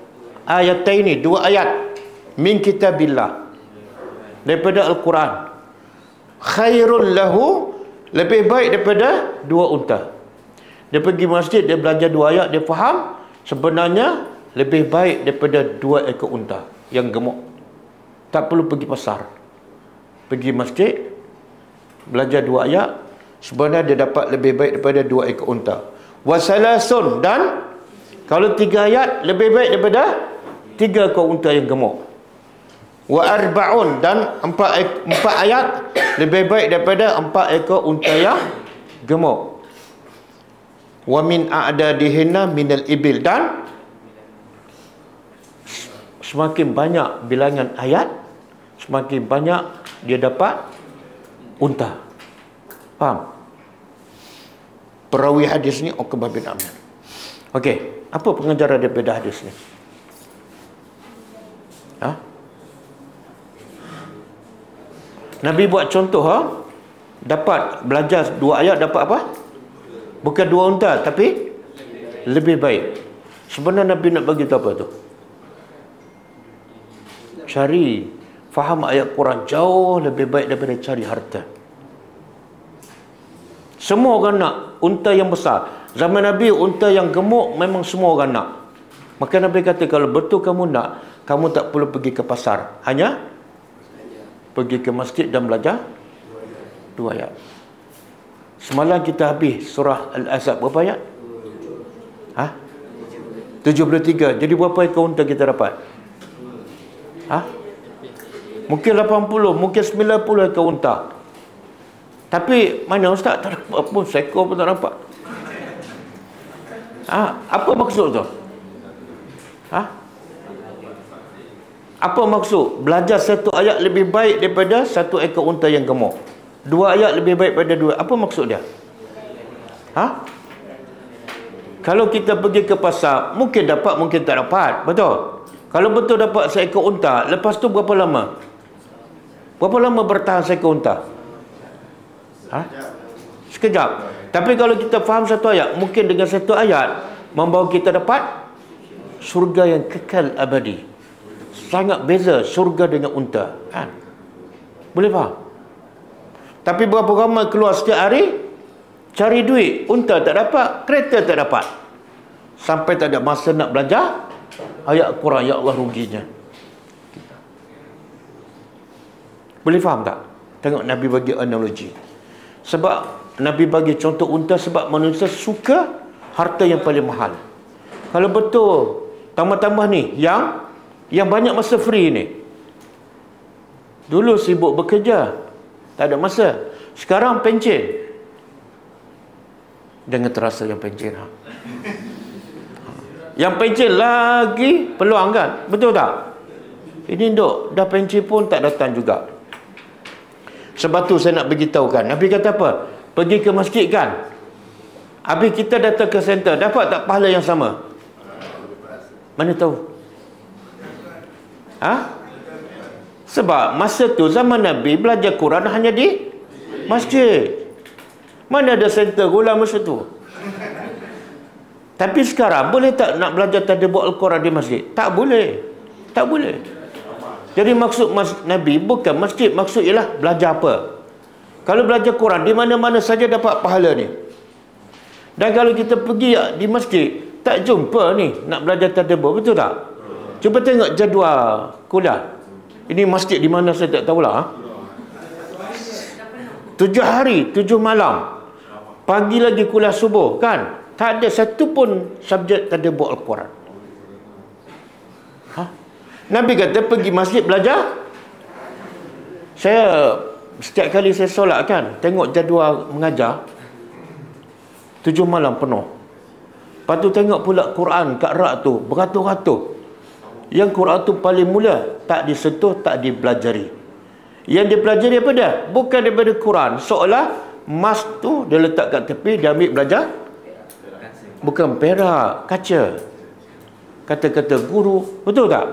ayataini, dua ayat min kitabillah, daripada Al-Quran. Khairul lahu, lebih baik daripada dua unta. Dia pergi masjid, dia belajar dua ayat, dia faham, sebenarnya lebih baik daripada dua ekor unta yang gemuk. Tak perlu pergi pasar, pergi masjid, belajar dua ayat, sebenarnya dia dapat lebih baik daripada dua ekor unta. Wasalasun, dan Kalau 3 ayat lebih baik daripada 3 ekor unta yang gemuk. Wa arba'un, dan 4 ayat lebih baik daripada 4 ekor unta yang gemuk. Wa min a'dadihinna minal ibil, dan semakin banyak bilangan ayat, semakin banyak dia dapat unta. Faham? Perawi hadis ni Uqbah bin Amir. Okey, apa pengajaran daripada hadis ni? Nabi buat contoh, dapat belajar 2 ayat dapat apa? Bukan 2 unta, tapi lebih baik. Sebenarnya Nabi nak bagi tahu apa tu? Cari faham ayat Quran jauh lebih baik daripada cari harta. Semua orang nak unta yang besar. Zaman Nabi unta yang gemuk memang semua orang nak. Maka Nabi kata, kalau betul kamu nak, kamu tak perlu pergi ke pasar, hanya pergi ke masjid dan belajar 2 ayat. Semalam kita habis surah Al-Ahzab berapa ayat? 73. Jadi berapa ekor unta kita dapat? Mungkin 80, mungkin 90 ekor unta. Tapi mana ustaz, tak dapat pun seekor pun tak dapat. Apa maksud tu? Apa maksud? Belajar 1 ayat lebih baik daripada 1 ekor unta yang gemuk. 2 ayat lebih baik daripada 2. Apa maksud dia? Kalau kita pergi ke pasar, mungkin dapat, mungkin tak dapat. Betul? Kalau betul dapat seekor unta, lepas tu berapa lama? Berapa lama bertahan seekor unta? Sekejap. Tapi kalau kita faham 1 ayat, mungkin dengan 1 ayat membawa kita dapat syurga yang kekal abadi. Sangat beza syurga dengan unta. Boleh faham? Tapi berapa ramai keluar setiap hari cari duit, unta tak dapat, kereta tak dapat, sampai tak ada masa nak belajar ayat Quran. Ya Allah, ruginya. Boleh faham tak? Tengok Nabi bagi analogi. Sebab Nabi bagi contoh unta, sebab manusia suka harta yang paling mahal. Kalau betul tambah-tambah ni yang banyak masa free ni. Dulu sibuk bekerja, tak ada masa. Sekarang pencen. Dengan terasa yang pencen. Yang pencen lagi peluang kan? Betul tak? Ini duk, dah pencen pun tak datang juga. Sebab tu saya nak beritahu kan. Nabi kata apa? Pergi ke masjid kan? Habis kita datang ke center, dapat tak pahala yang sama? Mana tahu? Sebab masa tu zaman Nabi belajar Quran hanya di masjid. Mana ada center gula masa tu? Tapi sekarang boleh tak nak belajar tadabbur Al-Quran di masjid? Tak boleh. Tak boleh. Jadi maksud Nabi bukan masjid, maksud ialah belajar apa? Kalau belajar Quran di mana-mana saja dapat pahala ni. Dan kalau kita pergi di masjid, tak jumpa ni nak belajar tadabbur, betul tak? Cuba tengok jadual kuliah. Ini masjid di mana saya tak tahulah. 7 hari, 7 malam. Pagi lagi kuliah subuh kan? Tak ada satu pun subjek tadabbur Al-Quran. Nabi kata pergi masjid belajar. Saya setiap kali saya solat kan, tengok jadual mengajar 7 malam penuh. Lepas tu tengok pula Quran kat rak tu beratus-ratus. Yang Quran tu paling mulia, tak disentuh, tak dipelajari. Yang dipelajari apa dia? Bukan daripada Quran. Seolah emas tu dia letak kat tepi, dia ambil belajar. Bukan perak, kaca. Kata-kata guru. Betul tak?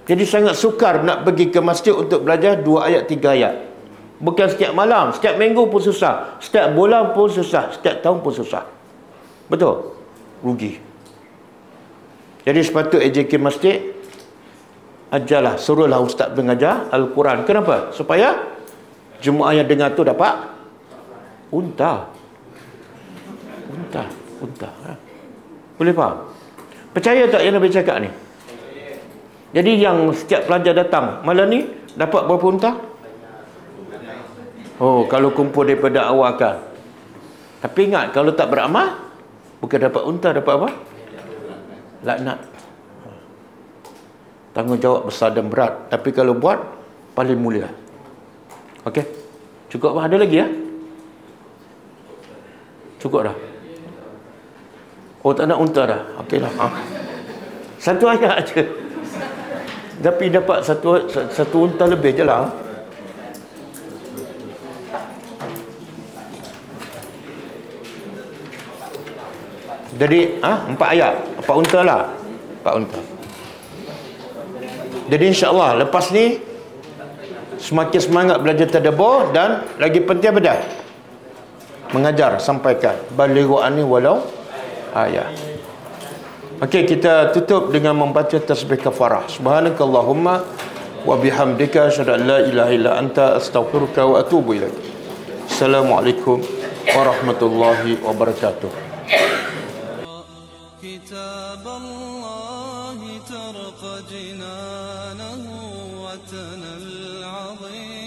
Jadi sangat sukar nak pergi ke masjid untuk belajar 2 ayat, 3 ayat. Bukan setiap malam, setiap minggu pun susah, setiap bulan pun susah, setiap tahun pun susah. Betul? Rugi. Jadi sepatut AJK masjid ajarlah, suruhlah ustaz mengajar Al-Quran. Kenapa? Supaya jemaah yang dengar tu dapat unta. Boleh faham? Percaya tak yang Nabi cakap ni? Jadi yang setiap pelajar datang malam ni dapat berapa unta? Oh, kalau kumpul daripada awal kan. Tapi ingat, kalau tak beramal, bukan dapat unta, dapat apa? laknat. Tanggungjawab besar dan berat. Tapi kalau buat, paling mulia. Okey? Cukup apa? Ada lagi ya? Cukup dah? Oh, tak nak unta dah? Okeylah. Satu ayat je. Tapi dapat satu unta lebih je lah. Jadi 4 ayat, 4 unta lah. 4 unta. Jadi insya-Allah lepas ni semakin semangat belajar tadabbur, dan lagi penting apa dah? Mengajar, sampaikan. Balighu anni walau ayat. Okey, kita tutup dengan membaca tasbih kafarah. Subhanakallahumma wa bihamdika asyhadu an la ilaha illa anta astaghfiruka wa atubu ilaik. Assalamualaikum warahmatullahi wabarakatuh. كتاب الله ترق جنانه وتنى العظيم